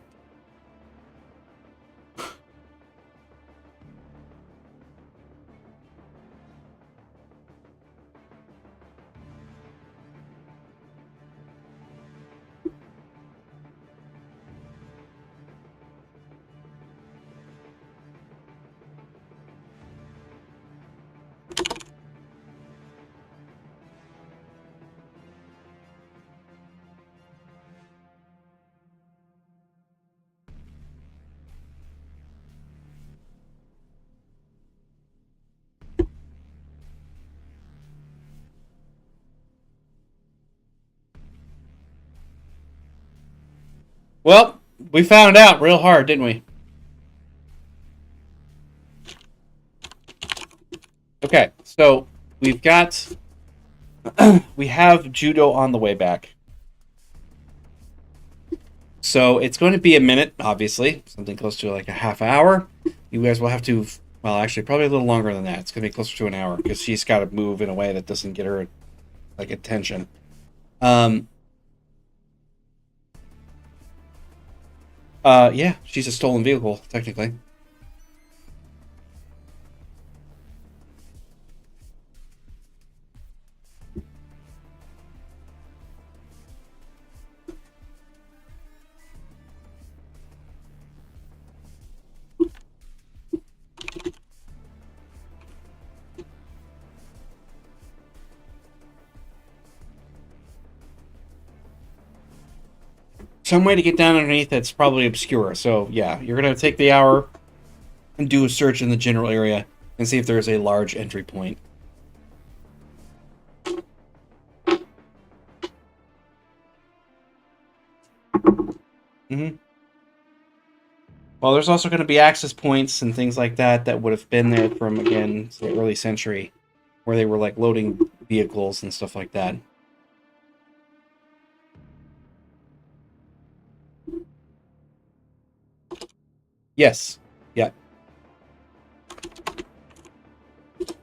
Well, we found out real hard, didn't we? Okay, so we've got... we have Judo on the way back. So it's going to be a minute, obviously. Something close to like a half hour. You guys will have to... Well, actually, probably a little longer than that. It's going to be closer to an hour, because she's got to move in a way that doesn't get her, like, attention. Yeah, she's a stolen vehicle, technically. Some way to get down underneath that's probably obscure. So, yeah, you're going to take the hour and do a search in the general area and see if there's a large entry point. Mm-hmm. Well, there's also going to be access points and things like that that would have been there from, again, the early century, where they were, like, loading vehicles and stuff like that. Yes. Yep.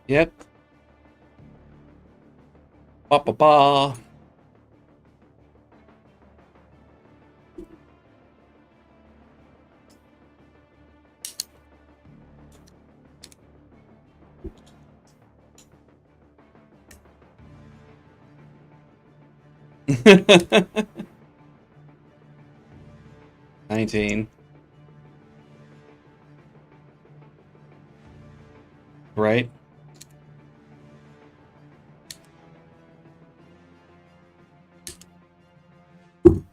Yep. Ba-ba-ba. 19. Right?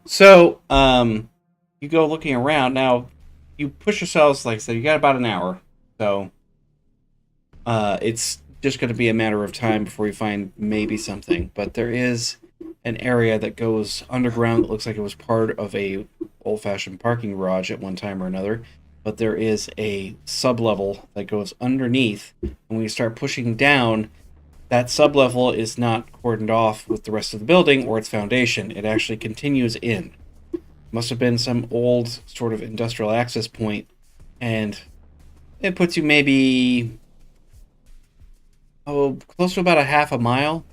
So, you go looking around. Now, you push yourselves, like I said, you got about an hour. So, it's just going to be a matter of time before you find maybe something. But there is an area that goes underground that looks like it was part of a old-fashioned parking garage at one time or another. But there is a sub-level that goes underneath. And when you start pushing down, that sublevel is not cordoned off with the rest of the building or its foundation. It actually continues in. Must have been some old sort of industrial access point, and it puts you maybe close to about a half a mile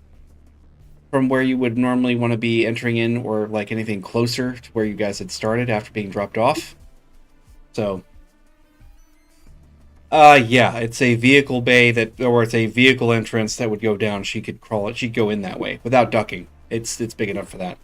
from where you would normally want to be entering in, or like anything closer to where you guys had started after being dropped off. So yeah, it's a vehicle bay or it's a vehicle entrance that would go down. She could crawl it. She'd go in that way without ducking. It's big enough for that.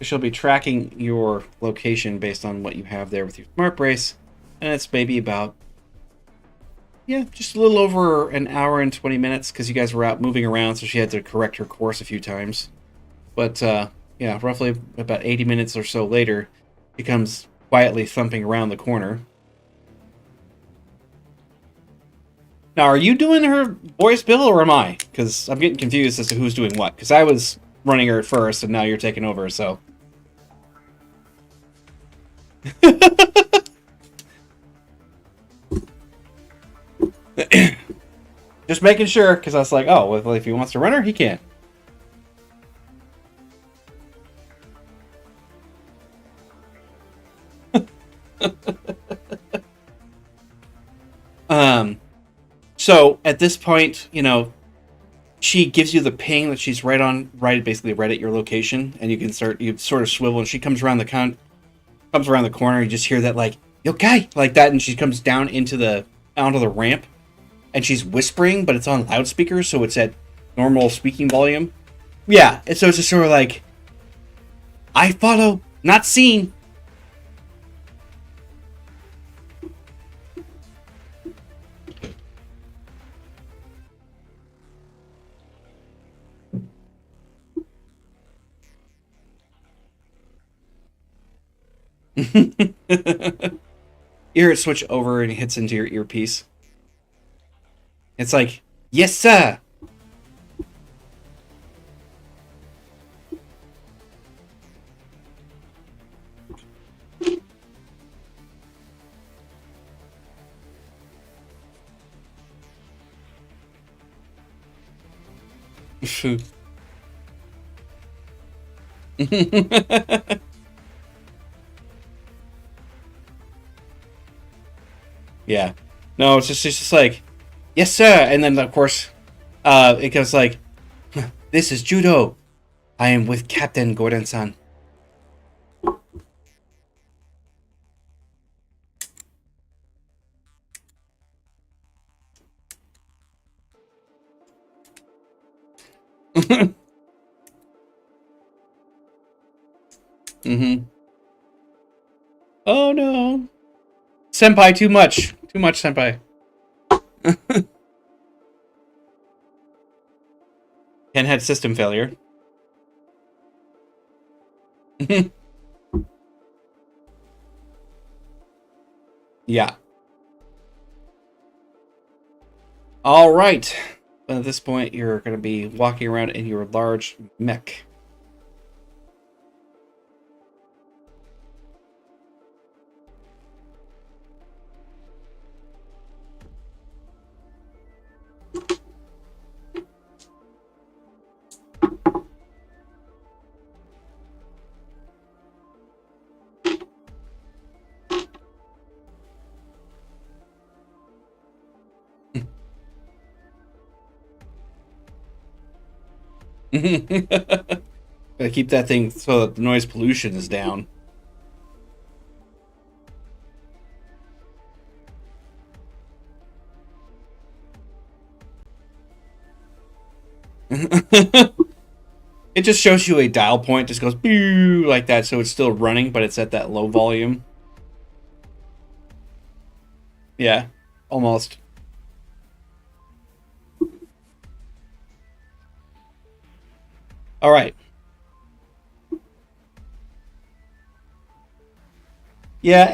She'll be tracking your location based on what you have there with your smart brace, and it's maybe about Yeah, just a little over an hour and 20 minutes because you guys were out moving around, so she had to correct her course a few times. But yeah, roughly about 80 minutes or so later, he comes quietly thumping around the corner. Now, are you doing her voice, Bill, or am I? Because I'm getting confused as to who's doing what. Because I was running her at first, and now you're taking over, so... Just making sure, because I was like, oh, well, if he wants to run her, he can. So at this point, you know, she gives you the ping that she's basically right at your location, and you sort of swivel, and she comes around comes around the corner. You just hear that like, "Yo, guy," like that, and she comes down onto the ramp, and she's whispering, but it's on loudspeakers, so it's at normal speaking volume. Yeah, and so it's just sort of like, "I follow, not seen." You hear it switch over and it hits into your earpiece. It's like, yes, sir. Yeah. No, it's just like, yes, sir. And then, of course, it goes like, this is Judo. I am with Captain Gordon-san. Mm-hmm. Oh, no. Senpai, too much. Too much, Senpai. Ken had system failure. Yeah. All right. At this point, you're going to be walking around in your large mech. Gotta keep that thing so that the noise pollution is down. It just shows you a dial point, just goes boo like that, so it's still running, but it's at that low volume. Yeah, almost. All right. Yeah,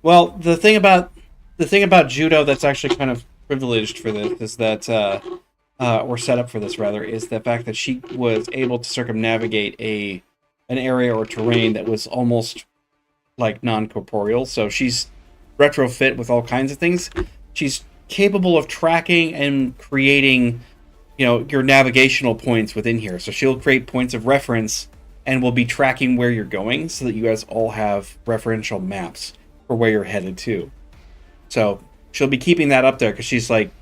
well, the thing about judo that's actually kind of privileged for this is that or set up for this rather, is the fact that she was able to circumnavigate an area or terrain that was almost like non-corporeal. So she's retrofit with all kinds of things. She's capable of tracking and creating, you know, your navigational points within here. So she'll create points of reference and will be tracking where you're going so that you guys all have referential maps for where you're headed to. So she'll be keeping that up there because she's like,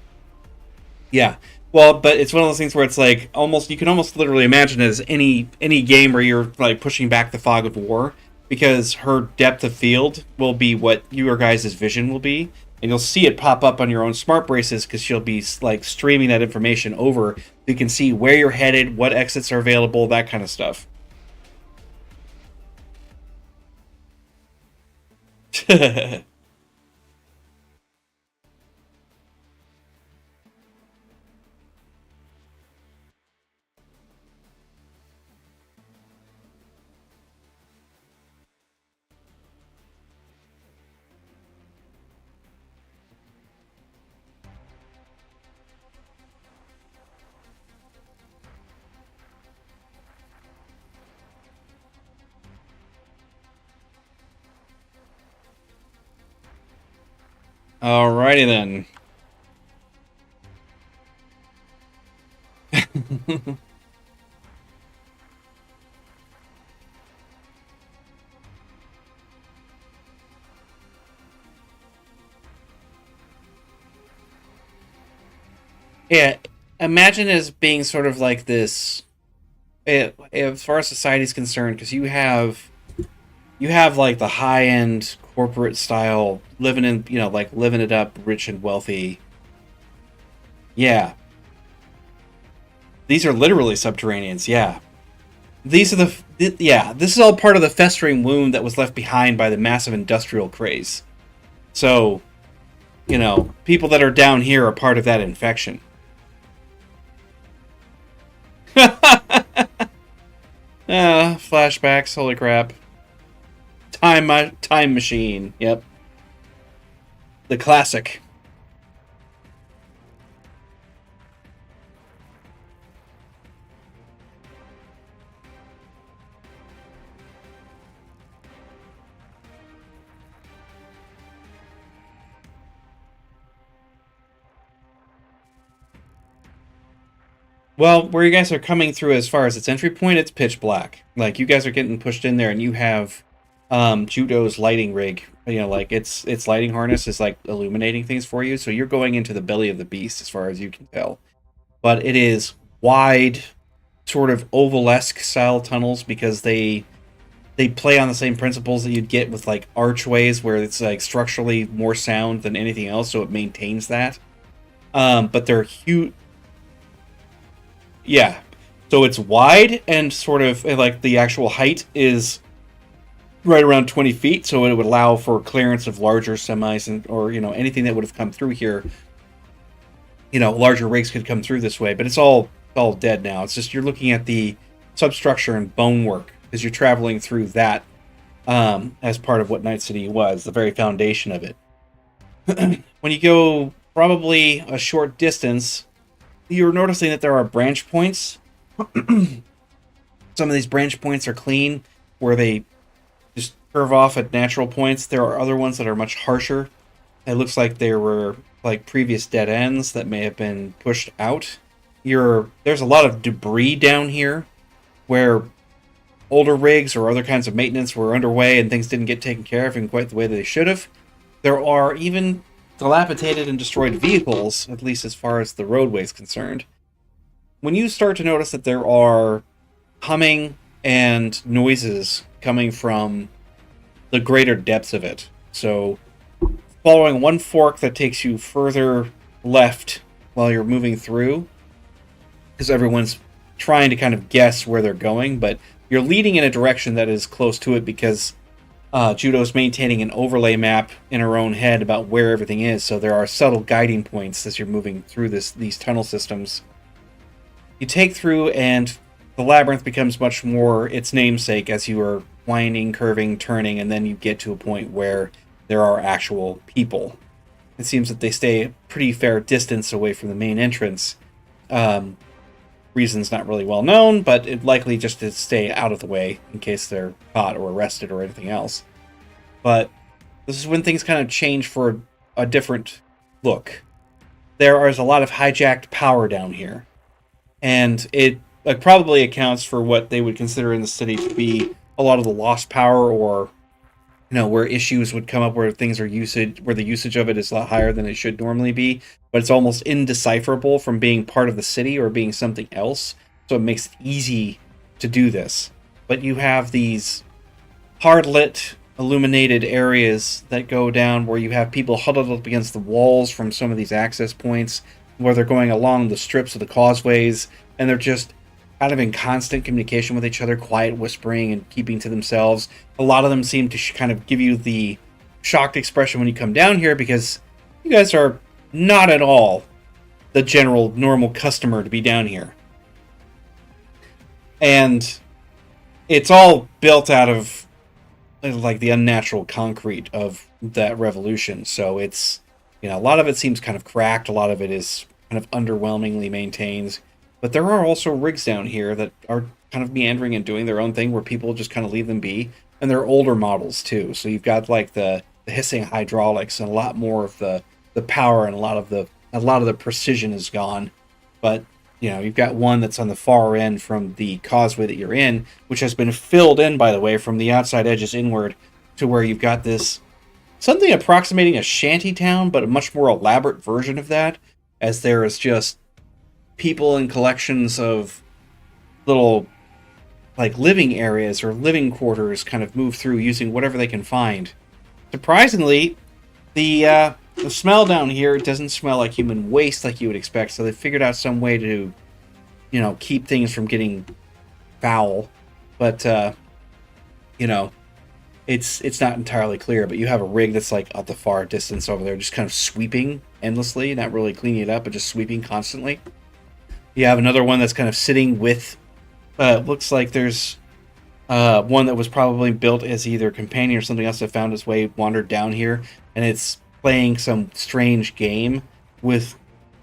yeah. Well, but it's one of those things where it's like almost you can almost literally imagine it as any game where you're like pushing back the fog of war, because her depth of field will be what your guys' vision will be, and you'll see it pop up on your own smart braces because she'll be like streaming that information over. You can see where you're headed, what exits are available, that kind of stuff. Alrighty then. Yeah, imagine as being sort of like this. As far as society is concerned, because you have like the high end corporate style living in, like living it up, rich and wealthy. Yeah, these are literally subterraneans. Yeah, these are yeah. This is all part of the festering wound that was left behind by the massive industrial craze. So, people that are down here are part of that infection. Flashbacks. Holy crap! Time machine. Yep, the classic. Well, where you guys are coming through as far as its entry point, it's pitch black. Like you guys are getting pushed in there, and you have Judo's lighting rig. Like its lighting harness is like illuminating things for you. So you're going into the belly of the beast, as far as you can tell. But it is wide, sort of ovalesque style tunnels because they play on the same principles that you'd get with like archways, where it's like structurally more sound than anything else, so it maintains that. But they're huge. Yeah. So it's wide and sort of like the actual height is right around 20 feet. So it would allow for clearance of larger semis or anything that would have come through here. Larger rigs could come through this way, but it's all dead now. It's just you're looking at the substructure and bonework as you're traveling through that as part of what Night City was, the very foundation of it. When you go probably a short distance, you're noticing that there are branch points. Some of these branch points are clean, where they just curve off at natural points. There are other ones that are much harsher. It looks like there were like previous dead ends that may have been pushed out. There's a lot of debris down here, where older rigs or other kinds of maintenance were underway and things didn't get taken care of in quite the way that they should have. There are even dilapidated and destroyed vehicles, at least as far as the roadway is concerned. When you start to notice that there are humming and noises coming from the greater depths of it, so following one fork that takes you further left while you're moving through, because everyone's trying to kind of guess where they're going, but you're leading in a direction that is close to it because Judo's maintaining an overlay map in her own head about where everything is, so there are subtle guiding points as you're moving through these tunnel systems. You take through, and the labyrinth becomes much more its namesake as you are winding, curving, turning, and then you get to a point where there are actual people. It seems that they stay a pretty fair distance away from the main entrance. Reason's not really well known, but it likely just to stay out of the way in case they're caught or arrested or anything else. But this is when things kind of change for a different look. There is a lot of hijacked power down here, and it probably accounts for what they would consider in the city to be a lot of the lost power, or where issues would come up where where the usage of it is a lot higher than it should normally be, but it's almost indecipherable from being part of the city or being something else, so it makes it easy to do this. But you have these hard-lit, illuminated areas that go down where you have people huddled up against the walls from some of these access points, where they're going along the strips of the causeways, and they're just kind of in constant communication with each other, quiet whispering and keeping to themselves. A lot of them seem to kind of give you the shocked expression when you come down here, because you guys are not at all the general normal customer to be down here. And it's all built out of like the unnatural concrete of that revolution. So it's, a lot of it seems kind of cracked. A lot of it is kind of underwhelmingly maintained. But there are also rigs down here that are kind of meandering and doing their own thing, where people just kind of leave them be. And they're older models too. So you've got like the hissing hydraulics and a lot more of the the power and a lot of the precision is gone. But you've got one that's on the far end from the causeway that you're in, which has been filled in, by the way, from the outside edges inward, to where you've got this something approximating a shanty town, but a much more elaborate version of that, as there is just people and collections of little like living areas or living quarters kind of move through using whatever they can find. Surprisingly, the smell down here doesn't smell like human waste like you would expect, so they figured out some way to keep things from getting foul. But you know it's not entirely clear. But you have a rig that's like at the far distance over there, just kind of sweeping endlessly, not really cleaning it up, but just sweeping constantly. You have another one that's kind of sitting with. Looks like there's one that was probably built as either a companion or something else that found its way, wandered down here, and it's playing some strange game with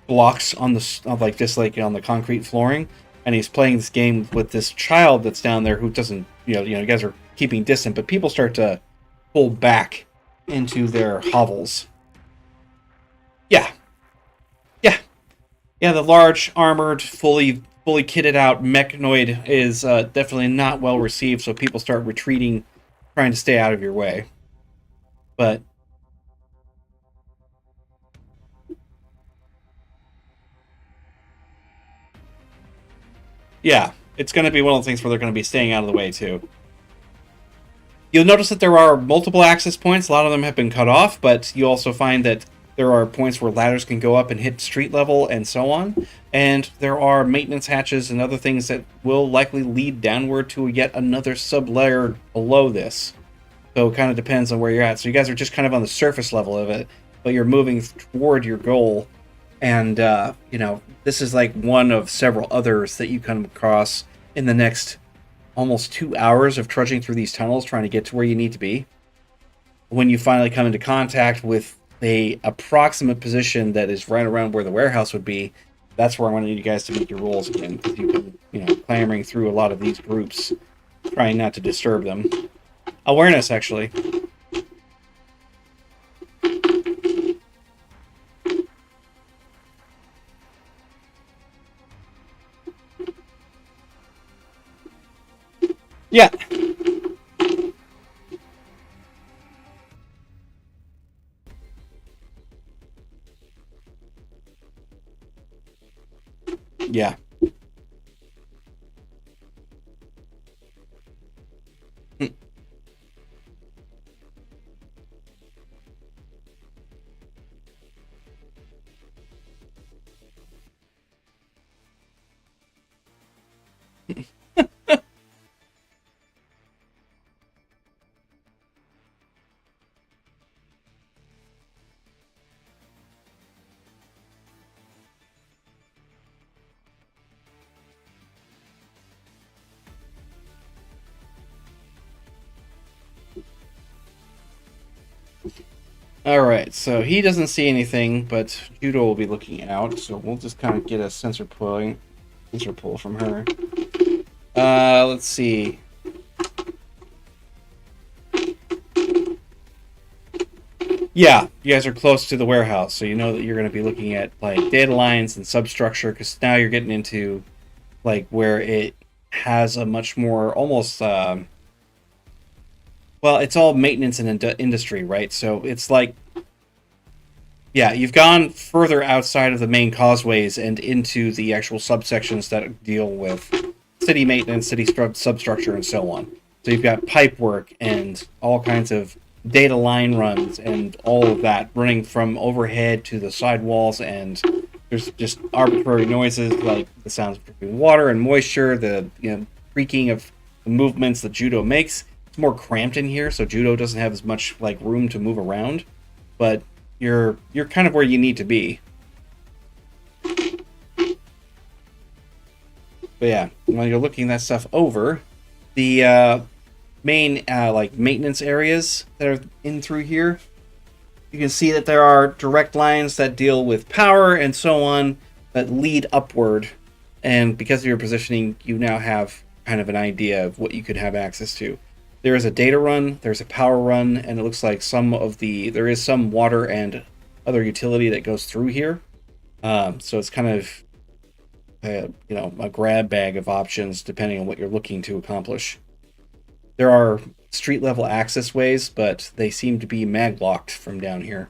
blocks on like just like on the concrete flooring, and he's playing this game with this child that's down there who doesn't, you guys are keeping distant, but people start to pull back into their hovels. Yeah, yeah, yeah. The large, armored, fully kitted out mechanoid is definitely not well received, so people start retreating, trying to stay out of your way. But yeah, it's going to be one of the things where they're going to be staying out of the way too. You'll notice that there are multiple access points. A lot of them have been cut off, but you also find that there are points where ladders can go up and hit street level and so on. And there are maintenance hatches and other things that will likely lead downward to yet another sub-layer below this. So it kind of depends on where you're at. So you guys are just kind of on the surface level of it, but you're moving toward your goal. And, this is like one of several others that you come across in the next almost 2 hours of trudging through these tunnels trying to get to where you need to be. When you finally come into contact with a approximate position that is right around where the warehouse would be, that's where I want you guys to make your rolls again, because you've been, clambering through a lot of these groups, trying not to disturb them. Awareness, actually. Yeah. Yeah. Alright, so he doesn't see anything, but Judo will be looking out, so we'll just kind of get a sensor pull from her. Let's see. Yeah, you guys are close to the warehouse, so you know that you're going to be looking at like data lines and substructure, because now you're getting into like where it has a much more almost well, it's all maintenance and industry, right? So it's like, yeah, you've gone further outside of the main causeways and into the actual subsections that deal with city maintenance, city substructure, and so on. So you've got pipe work and all kinds of data line runs and all of that running from overhead to the sidewalls, and there's just arbitrary noises like the sounds of dripping water and moisture, the creaking of the movements that Judo makes. It's more cramped in here, so Judo doesn't have as much like room to move around, but you're kind of where you need to be. But yeah, while you're looking that stuff over, the main like maintenance areas that are in through here, you can see that there are direct lines that deal with power and so on that lead upward, and because of your positioning, you now have kind of an idea of what you could have access to. There is a data run, there's a power run, and it looks like there is some water and other utility that goes through here. So it's kind of a grab bag of options depending on what you're looking to accomplish. There are street level access ways, but they seem to be mag locked from down here.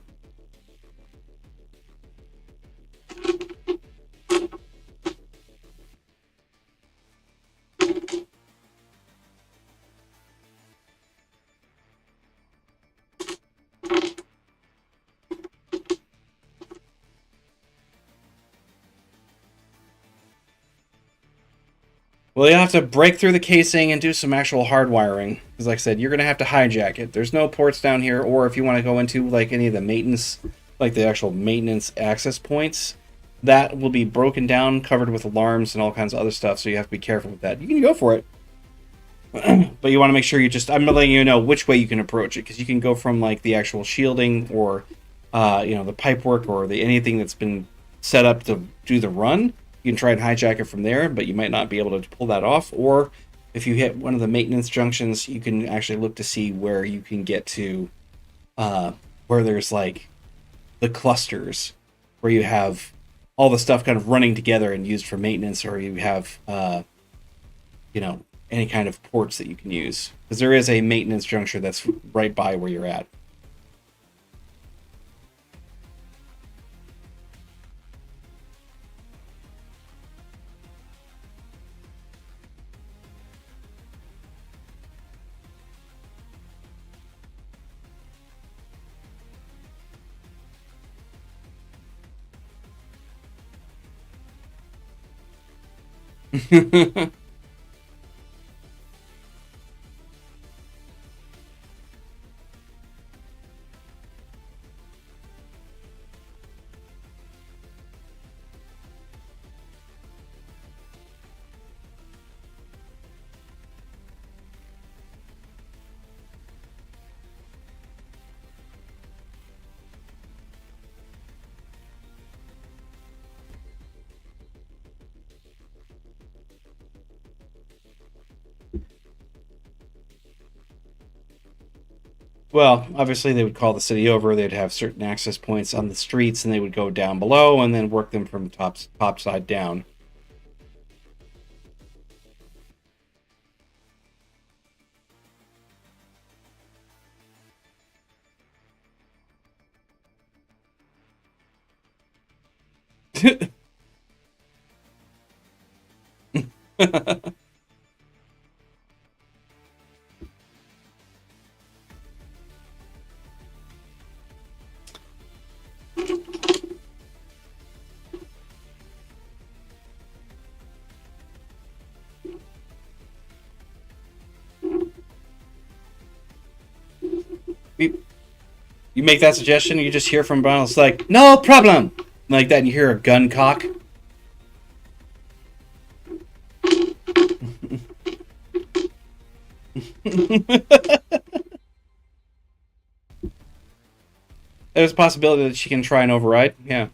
Well, you have to break through the casing and do some actual hardwiring. Because, like I said, you're going to have to hijack it. There's no ports down here, or if you want to go into like any of the maintenance, like the actual maintenance access points, that will be broken down, covered with alarms and all kinds of other stuff. So you have to be careful with that. You can go for it, but you want to make sure I'm letting you know which way you can approach it, because you can go from like the actual shielding or, the pipework or anything that's been set up to do the run. You can try and hijack it from there, but you might not be able to pull that off. Or if you hit one of the maintenance junctions, you can actually look to see where you can get to, where there's like the clusters, where you have all the stuff kind of running together and used for maintenance, or you have, any kind of ports that you can use. Because there is a maintenance juncture that's right by where you're at. Well, obviously they would call the city over. They'd have certain access points on the streets, and they would go down below and then work them from top side down. You make that suggestion, you just hear from Brown, it's like, no problem! Like that, and you hear a gun cock. There's a possibility that she can try and override, yeah.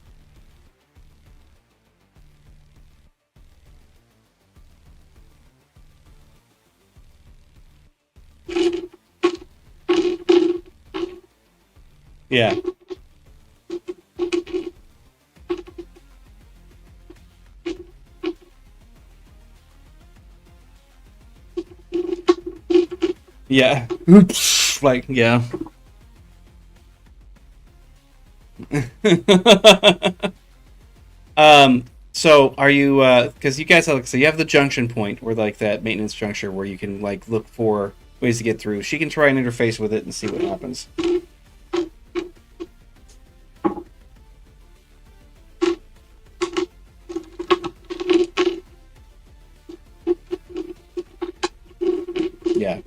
Yeah. Yeah. Like, yeah. So are you, because you guys have, so you have the junction point, or like that maintenance juncture where you can like look for ways to get through. She can try and interface with it and see what happens. Yeah.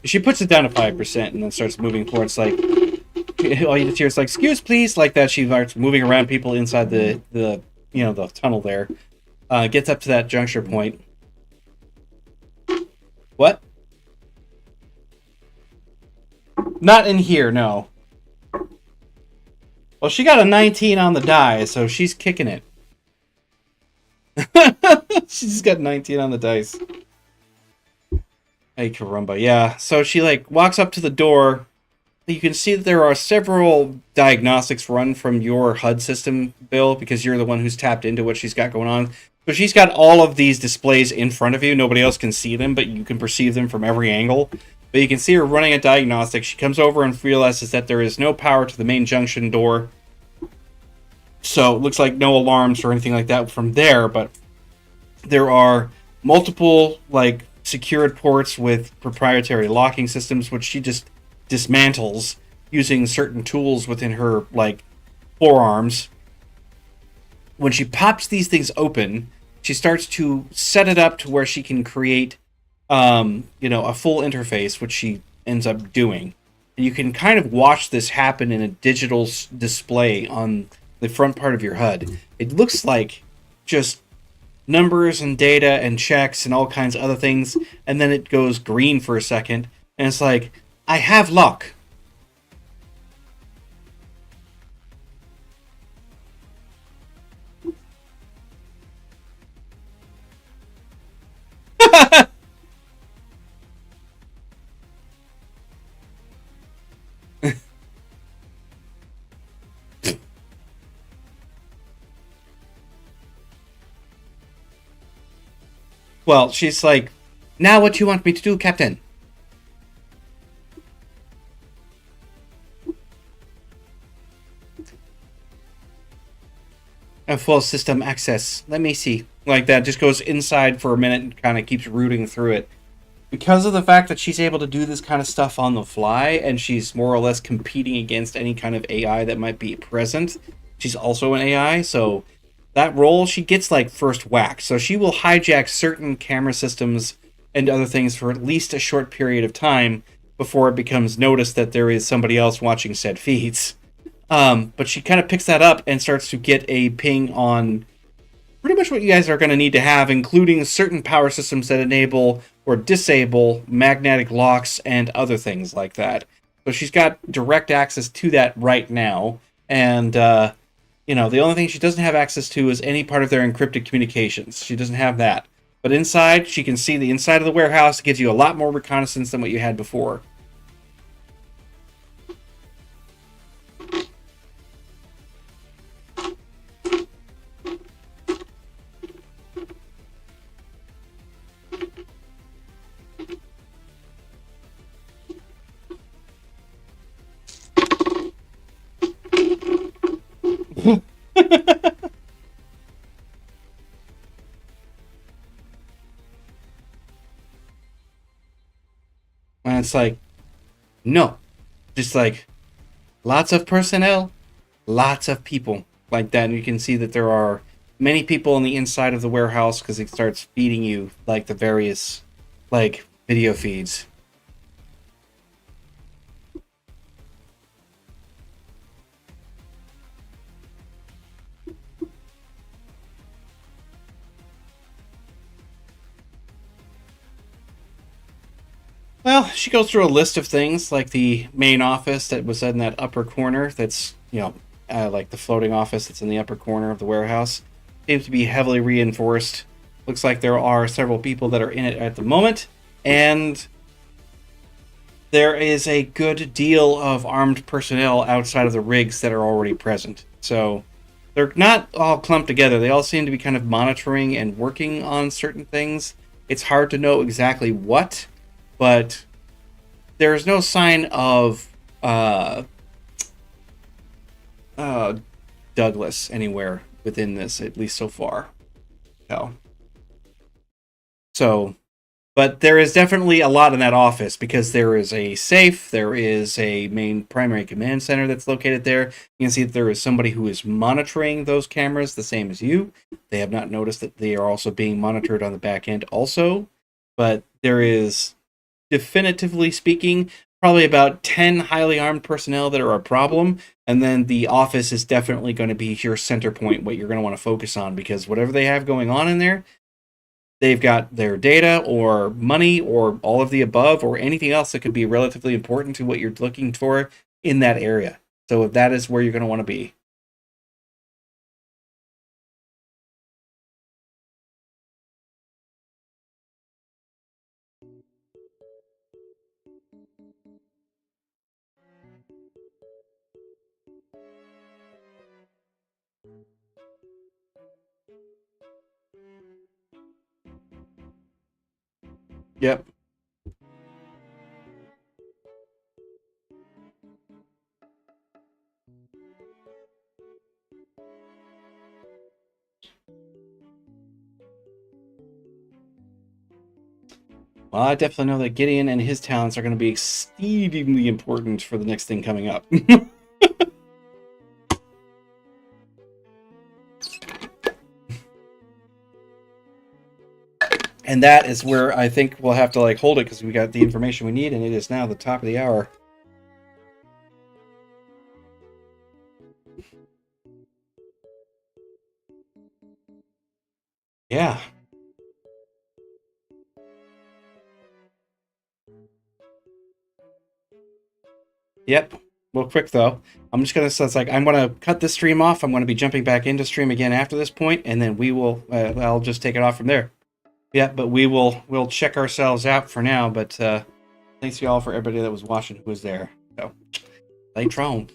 She puts it down to 5% and then starts moving forward. It's like, all you hear is like, excuse please, like that. She starts moving around people inside the tunnel there. Gets up to that juncture point. What? Not in here, no. Well, she got a 19 on the die, so she's kicking it. She's got 19 on the dice. Hey, caramba. Yeah. So she like walks up to the door. You can see that there are several diagnostics run from your HUD system, Bill, because you're the one who's tapped into what she's got going on. So she's got all of these displays in front of you. Nobody else can see them, but you can perceive them from every angle. But you can see her running a diagnostic. She comes over and realizes that there is no power to the main junction door. So it looks like no alarms or anything like that from there, but there are multiple like secured ports with proprietary locking systems, which she just dismantles using certain tools within her like forearms. When she pops these things open, she starts to set it up to where she can create, a full interface, which she ends up doing. And you can kind of watch this happen in a digital display on the front part of your HUD. It looks like just numbers and data and checks and all kinds of other things, and then it goes green for a second, and it's like, I have luck. Well, she's like, now what you want me to do, Captain? A full system access. Let me see. Like that, just goes inside for a minute and kind of keeps rooting through it. Because of the fact that she's able to do this kind of stuff on the fly and she's more or less competing against any kind of AI that might be present, she's also an AI, so that role she gets like first whack. So she will hijack certain camera systems and other things for at least a short period of time before it becomes noticed that there is somebody else watching said feeds. But she kind of picks that up and starts to get a ping on pretty much what you guys are going to need to have, including certain power systems that enable or disable magnetic locks and other things like that. So she's got direct access to that right now. And, the only thing she doesn't have access to is any part of their encrypted communications. She doesn't have that. But inside, she can see the inside of the warehouse. It gives you a lot more reconnaissance than what you had before. And it's like, no. Just like, lots of personnel, lots of people like that. And you can see that there are many people on the inside of the warehouse because it starts feeding you like the various like video feeds. Well, she goes through a list of things like the main office that was in that upper corner. That's like the floating office that's in the upper corner of the warehouse. Seems to be heavily reinforced. Looks like there are several people that are in it at the moment, and there is a good deal of armed personnel outside of the rigs that are already present. So they're not all clumped together. They all seem to be kind of monitoring and working on certain things. It's hard to know exactly what, but there is no sign of uh, Douglas anywhere within this, at least so far. No. So but there is definitely a lot in that office because there is a safe, there is a main primary command center that's located there. You can see that there is somebody who is monitoring those cameras the same as you. They have not noticed that they are also being monitored on the back end also, but there is, definitively speaking, probably about 10 highly armed personnel that are a problem, and then the office is definitely going to be your center point, what you're going to want to focus on, because whatever they have going on in there, they've got their data or money or all of the above or anything else that could be relatively important to what you're looking for in that area. So that is where you're going to want to be. Yep. Well, I definitely know that Gideon and his talents are going to be exceedingly important for the next thing coming up. And that is where I think we'll have to like hold it because we got the information we need, and it is now the top of the hour. Yeah. Yep. Well, quick though. I'm just gonna. So it's like I'm gonna cut this stream off. I'm gonna be jumping back into stream again after this point, and then we will. I'll just take it off from there. Yeah, but we'll check ourselves out for now. But thanks to y'all for everybody that was watching who was there. So, later on.